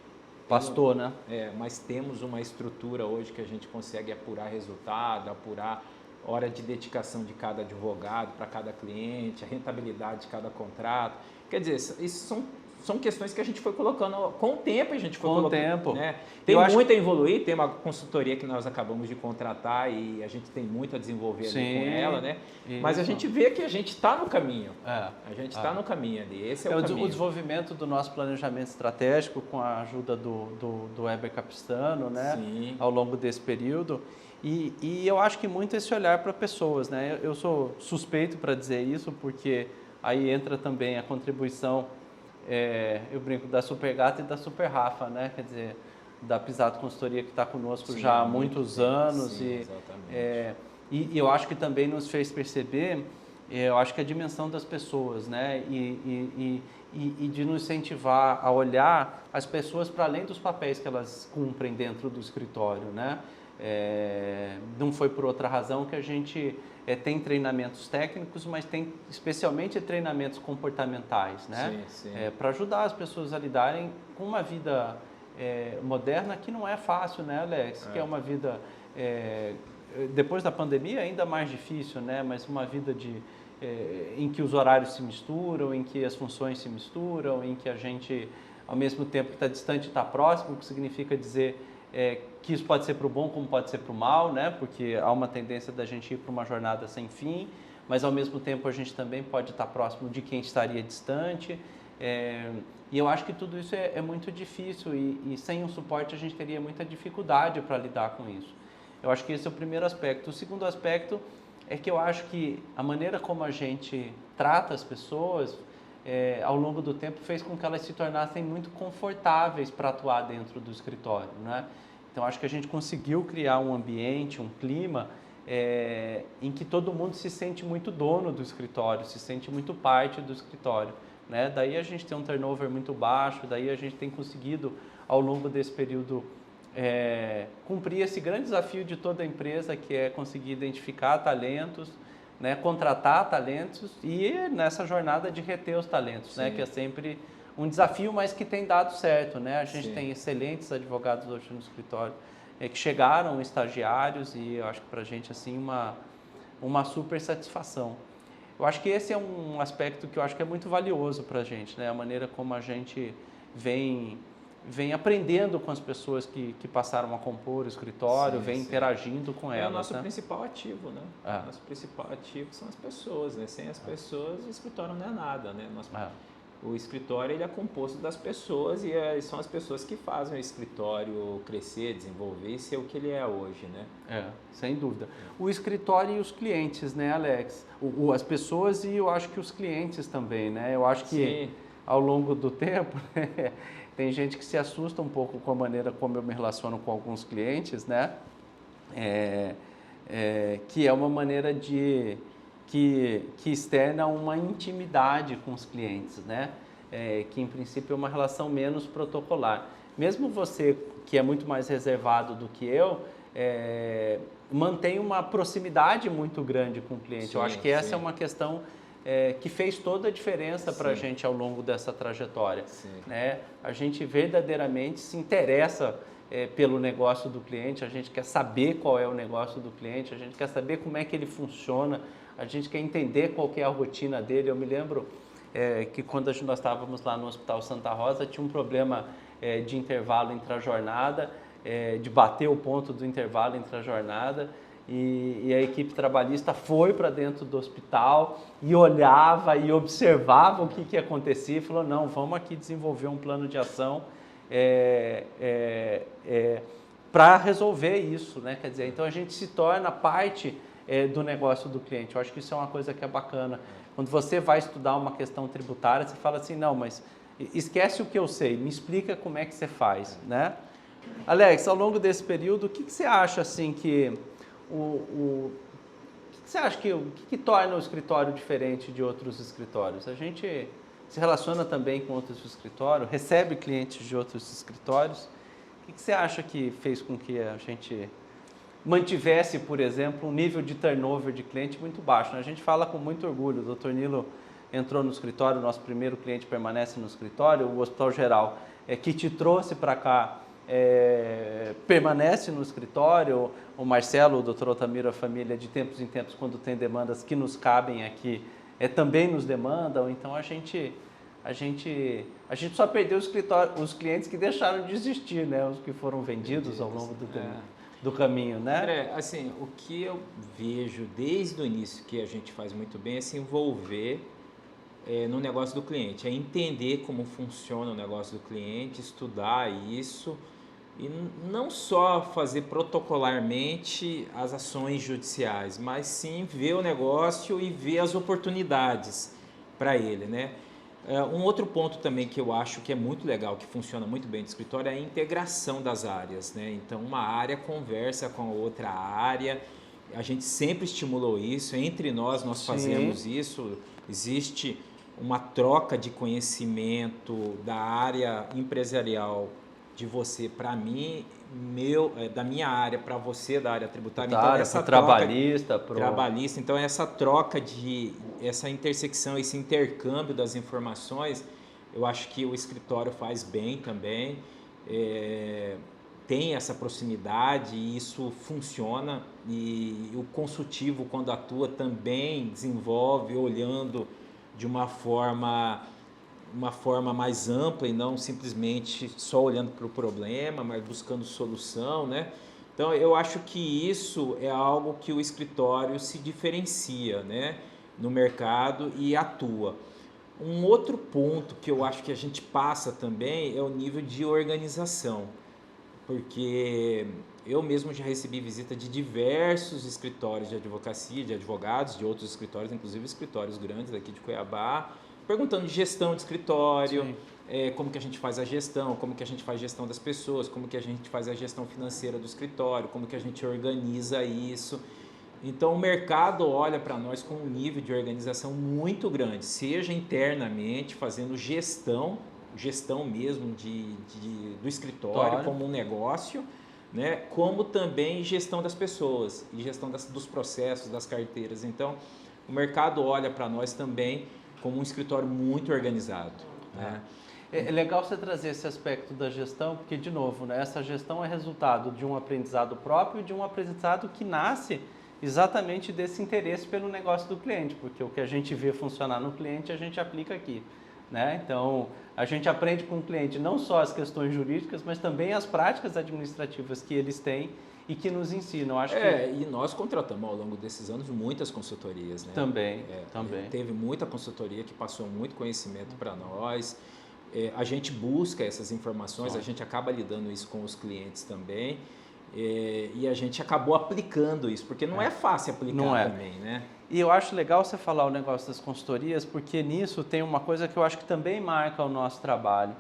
Pastor, né?
Mas temos uma estrutura hoje que a gente consegue apurar resultado, apurar hora de dedicação de cada advogado para cada cliente, a rentabilidade de cada contrato. Quer dizer, isso são questões que a gente foi colocando com o tempo, a gente foi colocando. Com o tempo. Né? Tem muito a evoluir, tem uma consultoria que nós acabamos de contratar e a gente tem muito a desenvolver ali com ela, né? Isso. Mas a gente vê que a gente está no caminho. A gente está no caminho ali, esse é o caminho.
O desenvolvimento do nosso planejamento estratégico com a ajuda do Weber Capistrano, né? Sim. Ao longo desse período. E eu acho que muito esse olhar para pessoas, né? Eu sou suspeito para dizer isso, porque aí entra também a contribuição, eu brinco, da Super Gata e da Super Rafa, né? Quer dizer, da Pisato Consultoria, que está conosco já há muitos anos.
Sim, exatamente.
E eu acho que também nos fez perceber, eu acho que a dimensão das pessoas, né? E de nos incentivar a olhar as pessoas para além dos papéis que elas cumprem dentro do escritório, né? Não foi por outra razão que a gente tem treinamentos técnicos, mas tem especialmente treinamentos comportamentais, né?
Sim.
Para ajudar as pessoas a lidarem com uma vida moderna que não é fácil, né, Alex? Que é uma vida, depois da pandemia, ainda mais difícil, né? Mas uma vida em que os horários se misturam, em que as funções se misturam, em que a gente, ao mesmo tempo que está distante, está próximo, o que significa dizer que isso pode ser para o bom como pode ser para o mal, né? Porque há uma tendência da gente ir para uma jornada sem fim, mas ao mesmo tempo a gente também pode estar próximo de quem estaria distante. E eu acho que tudo isso é muito difícil e sem um suporte a gente teria muita dificuldade para lidar com isso. Eu acho que esse é o primeiro aspecto. O segundo aspecto é que eu acho que a maneira como a gente trata as pessoas ao longo do tempo fez com que elas se tornassem muito confortáveis para atuar dentro do escritório, né? Então, acho que a gente conseguiu criar um ambiente, um clima em que todo mundo se sente muito dono do escritório, se sente muito parte do escritório, né? Daí a gente tem um turnover muito baixo, daí a gente tem conseguido, ao longo desse período, cumprir esse grande desafio de toda a empresa, que é conseguir identificar talentos, né, contratar talentos e nessa jornada de reter os talentos, né, que é sempre um desafio, mas que tem dado certo, né? A gente tem excelentes advogados hoje no escritório que chegaram estagiários e eu acho que para a gente assim uma super satisfação. Eu acho que esse é um aspecto que eu acho que é muito valioso para a gente, né? A maneira como a gente vem aprendendo com as pessoas que passaram a compor o escritório, vem interagindo com elas.
É o nosso
né?
principal ativo, né? O nosso principal ativo são as pessoas, né? Sem as pessoas, o escritório não é nada, né? O escritório ele é composto das pessoas e são as pessoas que fazem o escritório crescer, desenvolver e ser o que ele é hoje, né?
Sem dúvida. O escritório e os clientes, né, Alex? As pessoas e eu acho que os clientes também, né? Eu acho que ao longo do tempo, né, tem gente que se assusta um pouco com a maneira como eu me relaciono com alguns clientes, né? Que é uma maneira que externa uma intimidade com os clientes, né? Que em princípio é uma relação menos protocolar. Mesmo você, que é muito mais reservado do que eu, mantém uma proximidade muito grande com o cliente. Eu acho que essa é uma questão que fez toda a diferença para a gente ao longo dessa trajetória. Né? A gente verdadeiramente se interessa pelo negócio do cliente, a gente quer saber qual é o negócio do cliente, a gente quer saber como é que ele funciona, a gente quer entender qual que é a rotina dele. Eu me lembro que quando nós estávamos lá no Hospital Santa Rosa, tinha um problema de intervalo intra-jornada, de bater o ponto do intervalo intra-jornada, e a equipe trabalhista foi para dentro do hospital e olhava e observava o que acontecia e falou, não, vamos aqui desenvolver um plano de ação para resolver isso, né? Quer dizer, então a gente se torna parte do negócio do cliente. Eu acho que isso é uma coisa que é bacana. Quando você vai estudar uma questão tributária, você fala assim, não, mas esquece o que eu sei, me explica como é que você faz, né? Alex, ao longo desse período, o que você acha assim que você acha o que torna o escritório diferente de outros escritórios? A gente se relaciona também com outros escritórios, recebe clientes de outros escritórios. O que você acha que fez com que a gente mantivesse, por exemplo, um nível de turnover de cliente muito baixo, né? A gente fala com muito orgulho, o Dr. Nilo entrou no escritório, nosso primeiro cliente permanece no escritório, o Hospital Geral, que te trouxe para cá, permanece no escritório, o Marcelo, o Dr. Otamiro, a família, de tempos em tempos, quando tem demandas que nos cabem aqui, também nos demandam. Então a gente só perdeu os clientes que deixaram de existir, né? Os que foram vendidos ao longo do caminho, né?
André, assim, o que eu vejo desde o início que a gente faz muito bem é se envolver no negócio do cliente, é entender como funciona o negócio do cliente, estudar isso e não só fazer protocolarmente as ações judiciais, mas sim ver o negócio e ver as oportunidades para ele, né? Um outro ponto também que eu acho que é muito legal, que funciona muito bem no escritório, é a integração das áreas, né? Então, uma área conversa com a outra área, a gente sempre estimulou isso, entre nós fazemos isso, existe uma troca de conhecimento da área empresarial de você para mim, da minha área para você da área tributária. Então, essa trabalhista, então essa troca essa intersecção, esse intercâmbio das informações, eu acho que o escritório faz bem também, tem essa proximidade e isso funciona, e o consultivo, quando atua, também desenvolve olhando de uma forma mais ampla e não simplesmente só olhando para o problema, mas buscando solução, né? Então, eu acho que isso é algo que o escritório se diferencia, né, no mercado e atua. Um outro ponto que eu acho que a gente passa também é o nível de organização, porque eu mesmo já recebi visita de diversos escritórios de advocacia, de advogados, de outros escritórios, inclusive escritórios grandes aqui de Cuiabá, perguntando de gestão de escritório, como que a gente faz a gestão, como que a gente faz a gestão das pessoas, como que a gente faz a gestão financeira do escritório, como que a gente organiza isso. Então, o mercado olha para nós com um nível de organização muito grande, seja internamente, fazendo gestão mesmo do escritório como um negócio, né? Como também gestão das pessoas e gestão dos processos, das carteiras. Então, o mercado olha para nós também como um escritório muito organizado, né?
É legal você trazer esse aspecto da gestão, porque, de novo, né, essa gestão é resultado de um aprendizado próprio e de um aprendizado que nasce exatamente desse interesse pelo negócio do cliente, porque o que a gente vê funcionar no cliente, a gente aplica aqui, né? Então, a gente aprende com o cliente não só as questões jurídicas, mas também as práticas administrativas que eles têm e que nos ensinam.
E nós contratamos ao longo desses anos muitas consultorias, né?
Também.
Teve muita consultoria que passou muito conhecimento para nós. A gente busca essas informações, a gente acaba lidando isso com os clientes também. E a gente acabou aplicando isso, porque não é fácil aplicar também, né?
E eu acho legal você falar o negócio das consultorias, porque nisso tem uma coisa que eu acho que também marca o nosso trabalho,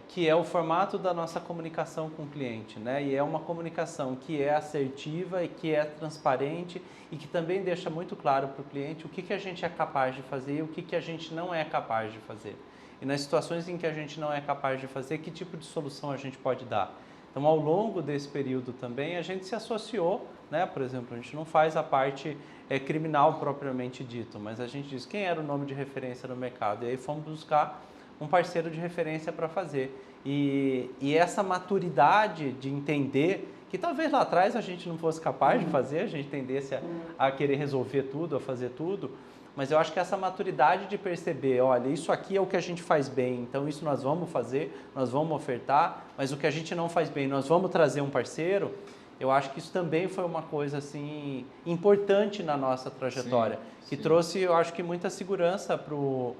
que é o formato da nossa comunicação com o cliente, né? E é uma comunicação que é assertiva e que é transparente e que também deixa muito claro para o cliente o que a gente é capaz de fazer e o que a gente não é capaz de fazer. E nas situações em que a gente não é capaz de fazer, que tipo de solução a gente pode dar. Então, ao longo desse período também, a gente se associou, né? Por exemplo, a gente não faz a parte criminal propriamente dito, mas a gente diz quem era o nome de referência no mercado. E aí fomos buscar um parceiro de referência para fazer. E essa maturidade de entender que talvez lá atrás a gente não fosse capaz de fazer, a gente tendesse a querer resolver tudo, a fazer tudo, mas eu acho que essa maturidade de perceber, olha, isso aqui é o que a gente faz bem, então isso nós vamos fazer, nós vamos ofertar, mas o que a gente não faz bem, nós vamos trazer um parceiro. Eu acho que isso também foi uma coisa assim importante na nossa trajetória, que trouxe, eu acho que muita segurança para o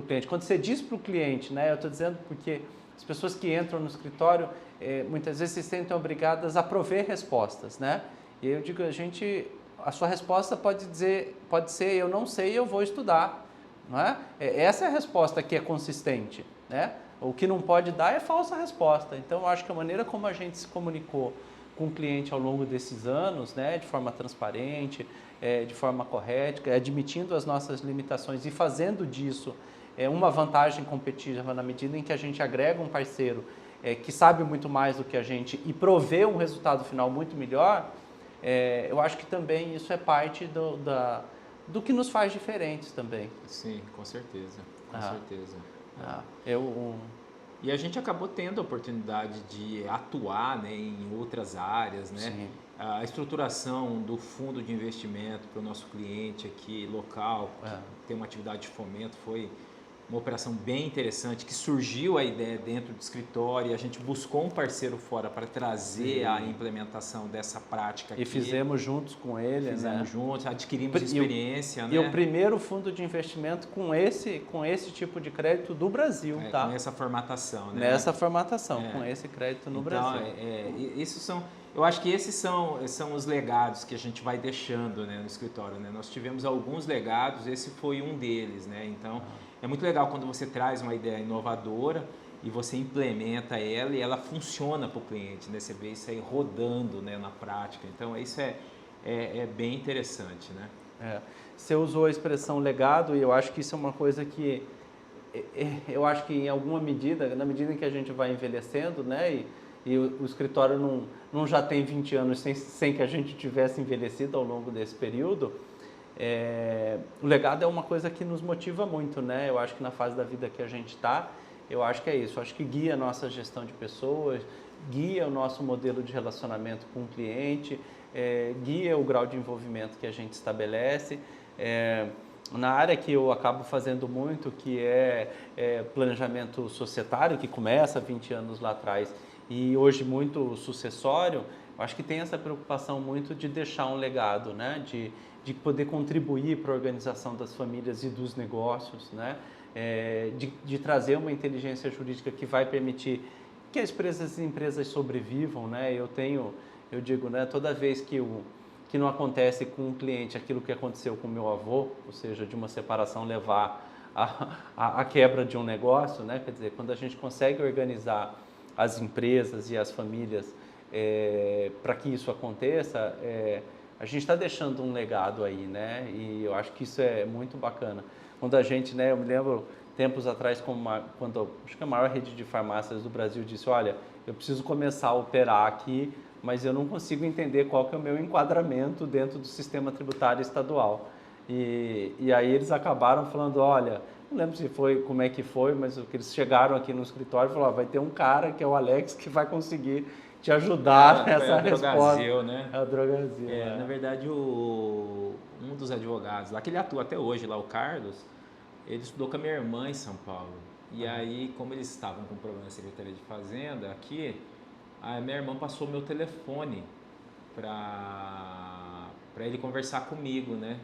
cliente. Quando você diz para o cliente, né, eu estou dizendo porque as pessoas que entram no escritório muitas vezes se sentem obrigadas a prover respostas, né? E eu digo, a sua resposta pode ser eu não sei, eu vou estudar, não é? Essa é a resposta que é consistente, né? O que não pode dar é falsa resposta. Então, eu acho que a maneira como a gente se comunicou com o cliente ao longo desses anos, né, de forma transparente, de forma correta, admitindo as nossas limitações e fazendo disso uma vantagem competitiva na medida em que a gente agrega um parceiro que sabe muito mais do que a gente e provê um resultado final muito melhor, eu acho que também isso é parte do que nos faz diferentes também.
Sim, com certeza, com certeza. E a gente acabou tendo a oportunidade de atuar, né, em outras áreas, né?
Sim.
A estruturação do fundo de investimento para o nosso cliente aqui local, que tem uma atividade de fomento, foi uma operação bem interessante, que surgiu a ideia dentro do escritório e a gente buscou um parceiro fora para trazer a implementação dessa prática aqui.
E fizemos juntos com ele,
Fizemos juntos, adquirimos experiência.
E o primeiro fundo de investimento com esse tipo de crédito do Brasil, tá?
Com essa formatação, né?
Nessa formatação, com esse crédito no Brasil.
Isso são... Eu acho que esses são os legados que a gente vai deixando, né, no escritório, né? Nós tivemos alguns legados, esse foi um deles, né? Então, é muito legal quando você traz uma ideia inovadora e você implementa ela e ela funciona para o cliente, né? Você vê isso aí rodando, né, na prática. Então, isso é bem interessante, né?
Você usou a expressão legado e eu acho que isso é uma coisa que eu acho que em alguma medida, na medida em que a gente vai envelhecendo, né, e o escritório não já tem 20 anos sem que a gente tivesse envelhecido ao longo desse período, o legado é uma coisa que nos motiva muito, né? Eu acho que na fase da vida que a gente está, eu acho que é isso. Eu acho que guia a nossa gestão de pessoas, guia o nosso modelo de relacionamento com o cliente, guia o grau de envolvimento que a gente estabelece. Na área que eu acabo fazendo muito, que é planejamento societário, que começa 20 anos lá atrás e hoje muito sucessório, eu acho que tem essa preocupação muito de deixar um legado, né? De poder contribuir para a organização das famílias e dos negócios, né? De trazer uma inteligência jurídica que vai permitir que as empresas sobrevivam, né? Eu digo, né, toda vez que não acontece com um cliente aquilo que aconteceu com o meu avô, ou seja, de uma separação levar à quebra de um negócio, né? Quer dizer, quando a gente consegue organizar as empresas e as famílias para que isso aconteça, a gente está deixando um legado aí, né? E eu acho que isso é muito bacana. Quando a gente, né, eu me lembro tempos atrás, quando acho que a maior rede de farmácias do Brasil disse, olha, eu preciso começar a operar aqui, mas eu não consigo entender qual que é o meu enquadramento dentro do sistema tributário estadual. E aí eles acabaram falando, olha, não lembro se foi, como é que foi, mas eles chegaram aqui no escritório e falaram, vai ter um cara que é o Alex que vai conseguir te ajudar nessa resposta.
Drogazil, né?
É o Drogazil.
Na verdade, um dos advogados lá, que ele atua até hoje lá, o Carlos, ele estudou com a minha irmã em São Paulo. E aí, como eles estavam com problema na Secretaria de Fazenda aqui, a minha irmã passou meu telefone para ele conversar comigo, né?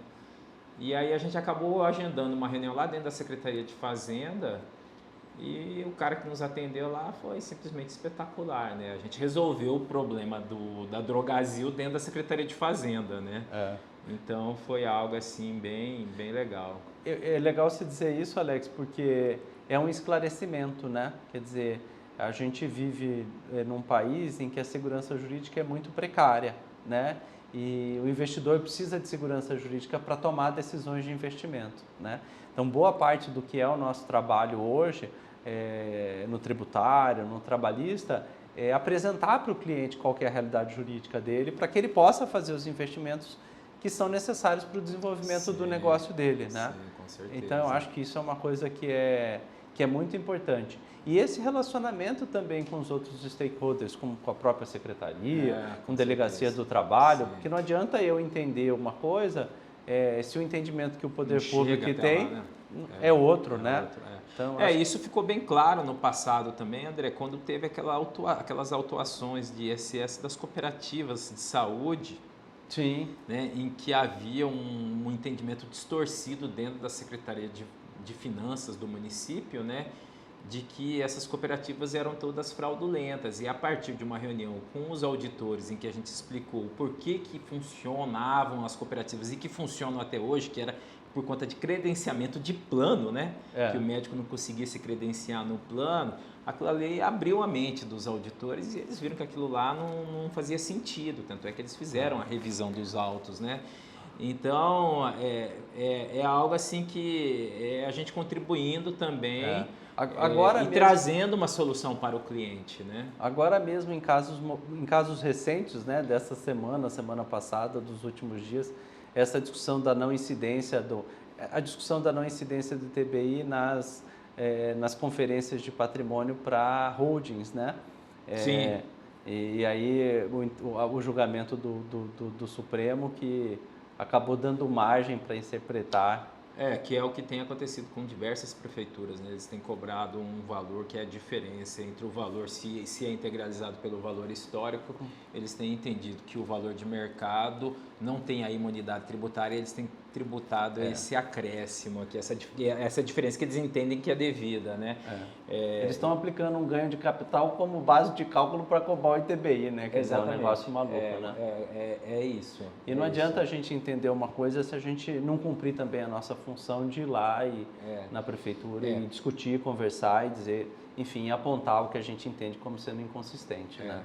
E aí a gente acabou agendando uma reunião lá dentro da Secretaria de Fazenda e o cara que nos atendeu lá foi simplesmente espetacular, né? A gente resolveu o problema da Drogazil dentro da Secretaria de Fazenda, né? Então foi algo assim bem legal.
É legal você dizer isso, Alex, porque é um esclarecimento, né? Quer dizer, a gente vive num país em que a segurança jurídica é muito precária, né? E o investidor precisa de segurança jurídica para tomar decisões de investimento, né? Então, boa parte do que é o nosso trabalho hoje, no tributário, no trabalhista, é apresentar para o cliente qual que é a realidade jurídica dele, para que ele possa fazer os investimentos que são necessários para o desenvolvimento do negócio dele, né?
Sim, com certeza.
Então, eu acho que isso é uma coisa que é muito importante. E esse relacionamento também com os outros stakeholders, como com a própria secretaria, com delegacia do trabalho, porque não adianta eu entender uma coisa se o entendimento que o poder público tem lá, né? É outro, né?
Outro, Então, isso ficou bem claro no passado também, André, quando teve aquelas autuações de ISS das cooperativas de saúde.
Sim.
Né, em que havia um entendimento distorcido dentro da Secretaria de Finanças do município, né, de que essas cooperativas eram todas fraudulentas. E a partir de uma reunião com os auditores em que a gente explicou por que funcionavam as cooperativas e que funcionam até hoje, que era por conta de credenciamento de plano, né?
É.
Que o médico não conseguia se credenciar no plano, aquela lei abriu a mente dos auditores e eles viram que aquilo lá não fazia sentido, tanto é que eles fizeram a revisão dos autos, né? Então, é algo assim que a gente contribuindo também
Agora
e
mesmo,
trazendo uma solução para o cliente, né?
agora mesmo em casos recentes, né, dessa semana passada, dos últimos dias, essa discussão da não incidência a discussão da não incidência do TBI nas conferências de patrimônio para holdings, né?
Sim.
E aí o julgamento do Supremo que acabou dando margem para interpretar.
Que é o que tem acontecido com diversas prefeituras, né? Eles têm cobrado um valor que é a diferença entre o valor, se é integralizado pelo valor histórico, eles têm entendido que o valor de mercado não tem a imunidade tributária, eles têm tributado esse acréscimo aqui, essa diferença que eles entendem que é devida, né?
Eles estão aplicando um ganho de capital como base de cálculo para cobrar o ITBI, né? Quer dizer, é um negócio maluco, né?
É isso.
E não adianta a gente entender uma coisa se a gente não cumprir também a nossa função de ir lá na prefeitura e discutir, conversar e dizer, enfim, apontar o que a gente entende como sendo inconsistente, né?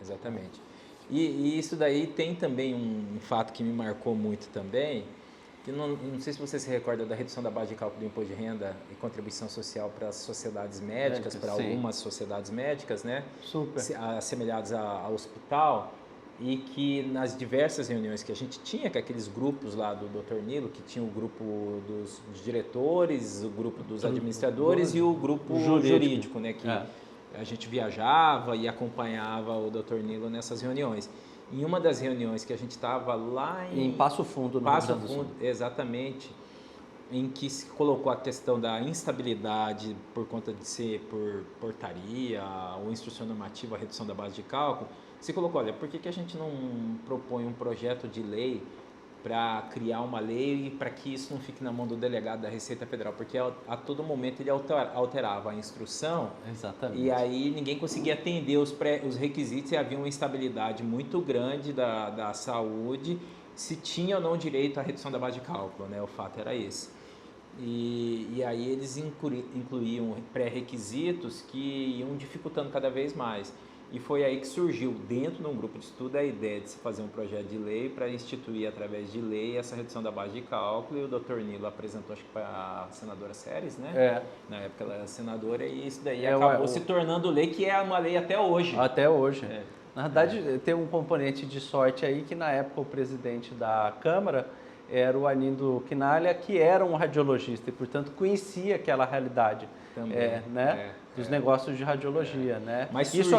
Exatamente. E isso daí tem também um fato que me marcou muito também, que não sei se você se recorda da redução da base de cálculo do imposto de renda e contribuição social para as sociedades médicas, para algumas sociedades médicas, né?
Super.
Assemelhadas ao hospital, e que nas diversas reuniões que a gente tinha, com aqueles grupos lá do Dr. Nilo, que tinha o grupo dos diretores, o grupo dos administradores e o grupo jurídico, né? Que a gente viajava e acompanhava o Dr. Nilo nessas reuniões. Em uma das reuniões que a gente estava lá
em Passo Fundo, no Rio Grande do Sul.
Exatamente, em que se colocou a questão da instabilidade por conta de ser por portaria ou instrução normativa, a redução da base de cálculo, se colocou, olha, por que a gente não propõe um projeto de lei para criar uma lei para que isso não fique na mão do delegado da Receita Federal, porque a todo momento ele alterava a instrução.
Exatamente.
E aí ninguém conseguia atender os requisitos e havia uma instabilidade muito grande da saúde, se tinha ou não direito à redução da base de cálculo, né? O fato era esse. E aí eles incluíam pré-requisitos que iam dificultando cada vez mais. E foi aí que surgiu, dentro de um grupo de estudo, a ideia de se fazer um projeto de lei para instituir, através de lei, essa redução da base de cálculo. E o Dr. Nilo apresentou, acho que para a senadora Seres, né? Na época ela era senadora, e isso daí acabou se tornando lei, que é uma lei até hoje.
Até hoje. Na verdade, tem um componente de sorte aí, que na época o presidente da Câmara era o Arlindo Quinalha, que era um radiologista e, portanto, conhecia aquela realidade.
Também,
dos negócios de radiologia, né?
Mas
isso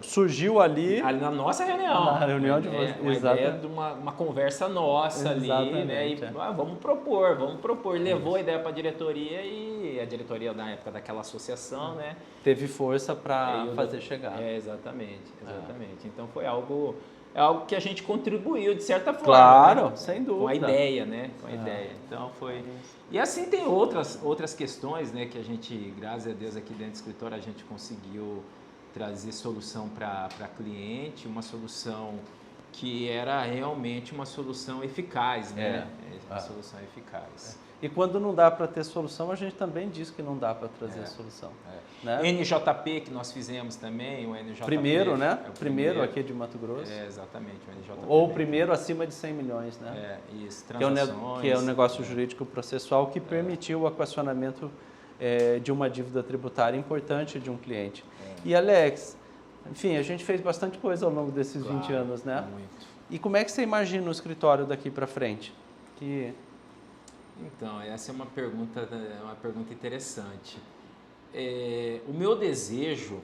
surgiu ali
na nossa reunião.
Na reunião de vocês.
Uma ideia de uma conversa nossa ali, né? E vamos propor. Levou a ideia para a diretoria e a diretoria, na época daquela associação, né?
Teve força para fazer chegar.
Exatamente. Então foi algo que a gente contribuiu de certa forma.
Claro,
né?
sem dúvida.
Com a ideia, né? Então foi. E assim tem outras questões, né? Que a gente, graças a Deus, aqui dentro do escritório, a gente conseguiu trazer solução para cliente, uma solução que era realmente uma solução eficaz, né? Uma solução eficaz.
E quando não dá para ter solução, a gente também diz que não dá para trazer solução. Né?
NJP, que nós fizemos também, o NJP.
Primeiro, né? Primeiro aqui de Mato Grosso.
Exatamente, o NJP.
Ou o primeiro acima de 100 milhões, né?
Isso, transações.
Que é um negócio jurídico processual que permitiu o equacionamento de uma dívida tributária importante de um cliente. E, Alex, enfim, a gente fez bastante coisa ao longo desses 20 anos, né?
Muito.
E como é que você imagina o escritório daqui para frente?
Então, essa é uma pergunta interessante. O meu desejo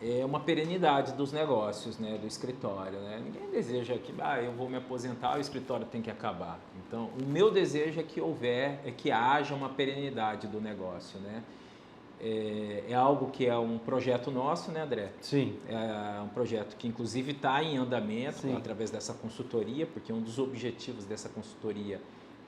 é uma perenidade dos negócios, né, do escritório. Né? Ninguém deseja que eu vou me aposentar, o escritório tem que acabar. Então, o meu desejo é que haja uma perenidade do negócio. Né? É algo que é um projeto nosso, né, André?
Sim.
É um projeto que, inclusive, está em andamento através dessa consultoria, porque um dos objetivos dessa consultoria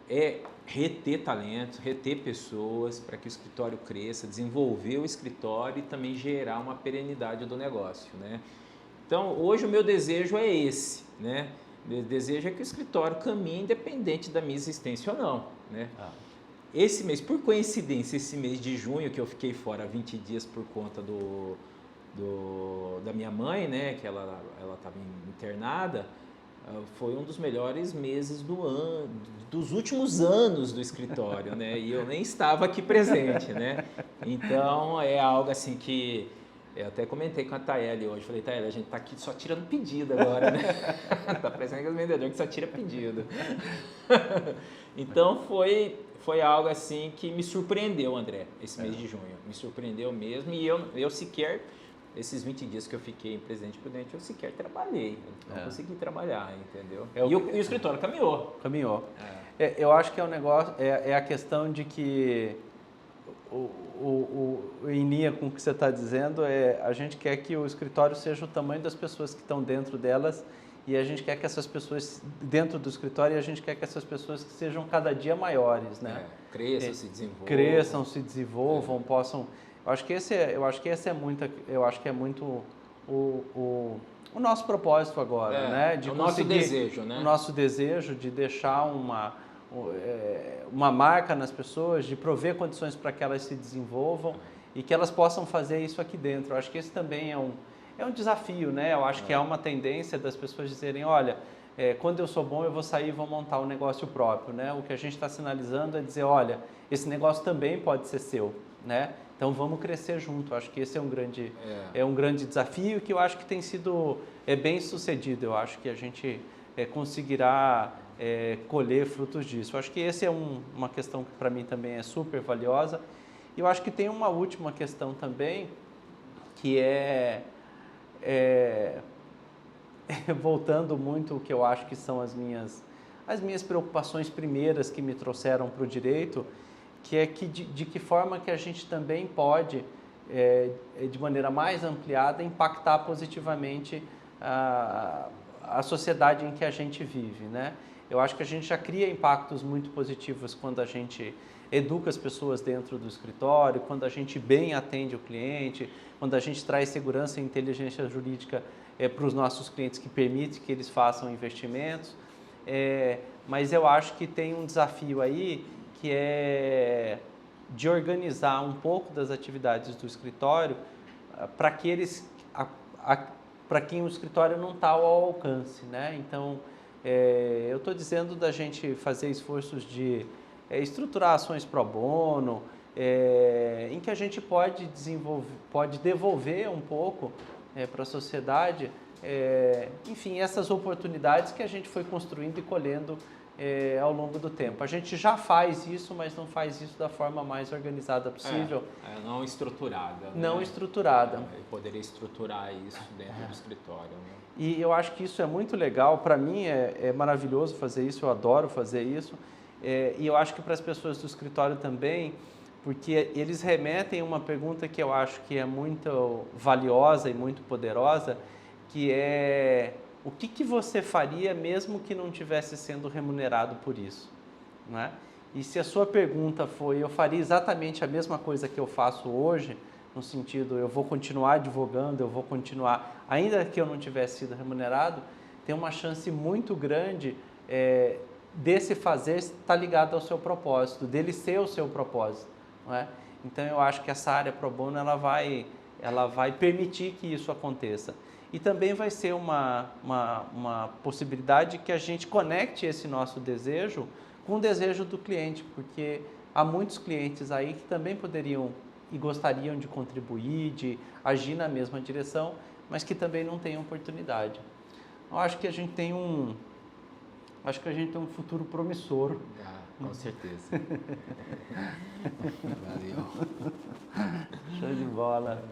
é reter talentos, reter pessoas para que o escritório cresça, desenvolver o escritório e também gerar uma perenidade do negócio, né? Então, hoje o meu desejo é esse, né? Desejo é que o escritório caminhe independente da minha existência ou não, né?
Ah.
Esse mês, por coincidência, esse mês de junho, que eu fiquei fora 20 dias por conta da minha mãe, né, que ela estava internada, foi um dos melhores meses do ano, dos últimos anos do escritório, né? E eu nem estava aqui presente, né? Então é algo assim que eu até comentei com a Taeli hoje. Falei, Taeli, a gente tá aqui só tirando pedido agora, né? Tá parecendo aquele vendedor que só tira pedido. Então foi algo assim que me surpreendeu, André, esse mês de junho. Me surpreendeu mesmo e eu sequer, esses 20 dias que eu fiquei em Presidente Prudente, eu sequer trabalhei. Não consegui trabalhar, entendeu? E o escritório caminhou.
Caminhou. Eu acho que é um negócio, é a questão de que, em linha com o que você está dizendo, a gente quer que o escritório seja o tamanho das pessoas que estão dentro delas e a gente quer que essas pessoas, dentro do escritório, a gente quer que essas pessoas sejam cada dia maiores, né?
Cresçam, se desenvolvam.
Cresçam, se desenvolvam, possam... Eu acho que esse é muito o nosso propósito agora, né? De
o nosso desejo, né?
O nosso desejo de deixar uma marca nas pessoas, de prover condições para que elas se desenvolvam e que elas possam fazer isso aqui dentro. Eu acho que esse também é um desafio, né? Eu acho que há uma tendência das pessoas dizerem, olha, quando eu sou bom eu vou sair e vou montar um negócio próprio, né? O que a gente está sinalizando é dizer, olha, esse negócio também pode ser seu, né? Então vamos crescer junto. Eu acho que esse é um grande desafio que eu acho que tem sido bem sucedido. Eu acho que a gente conseguirá colher frutos disso. Eu acho que essa é uma questão que para mim também é super valiosa. E eu acho que tem uma última questão também, que voltando muito o que eu acho que são as minhas preocupações primeiras que me trouxeram para o direito, que é de que forma que a gente também pode, de maneira mais ampliada, impactar positivamente a sociedade em que a gente vive, né? Eu acho que a gente já cria impactos muito positivos quando a gente educa as pessoas dentro do escritório, quando a gente bem atende o cliente, quando a gente traz segurança e inteligência jurídica para os nossos clientes, que permite que eles façam investimentos. Mas eu acho que tem um desafio aí, que é de organizar um pouco das atividades do escritório para quem o escritório não está ao alcance, né? Então, eu estou dizendo da gente fazer esforços de estruturar ações pro bono, em que a gente pode devolver um pouco para a sociedade, enfim, essas oportunidades que a gente foi construindo e colhendo ao longo do tempo. A gente já faz isso, mas não faz isso da forma mais organizada possível.
Não estruturada.
Não
né?
estruturada.
Eu poderia estruturar isso dentro do escritório. Né?
E eu acho que isso é muito legal. Para mim é maravilhoso fazer isso, eu adoro fazer isso. E eu acho que para as pessoas do escritório também, porque eles remetem a uma pergunta que eu acho que é muito valiosa e muito poderosa, que é: o que você faria mesmo que não estivesse sendo remunerado por isso? Né? E se a sua pergunta foi, eu faria exatamente a mesma coisa que eu faço hoje, no sentido, eu vou continuar advogando, eu vou continuar, ainda que eu não tivesse sido remunerado, tem uma chance muito grande desse fazer estar ligado ao seu propósito, dele ser o seu propósito. Não é? Então eu acho que essa área pro bono ela vai permitir que isso aconteça. E também vai ser uma possibilidade que a gente conecte esse nosso desejo com o desejo do cliente, porque há muitos clientes aí que também poderiam e gostariam de contribuir, de agir na mesma direção, mas que também não têm oportunidade. Eu acho que a gente tem um futuro promissor.
Com certeza.
Valeu. Show de bola.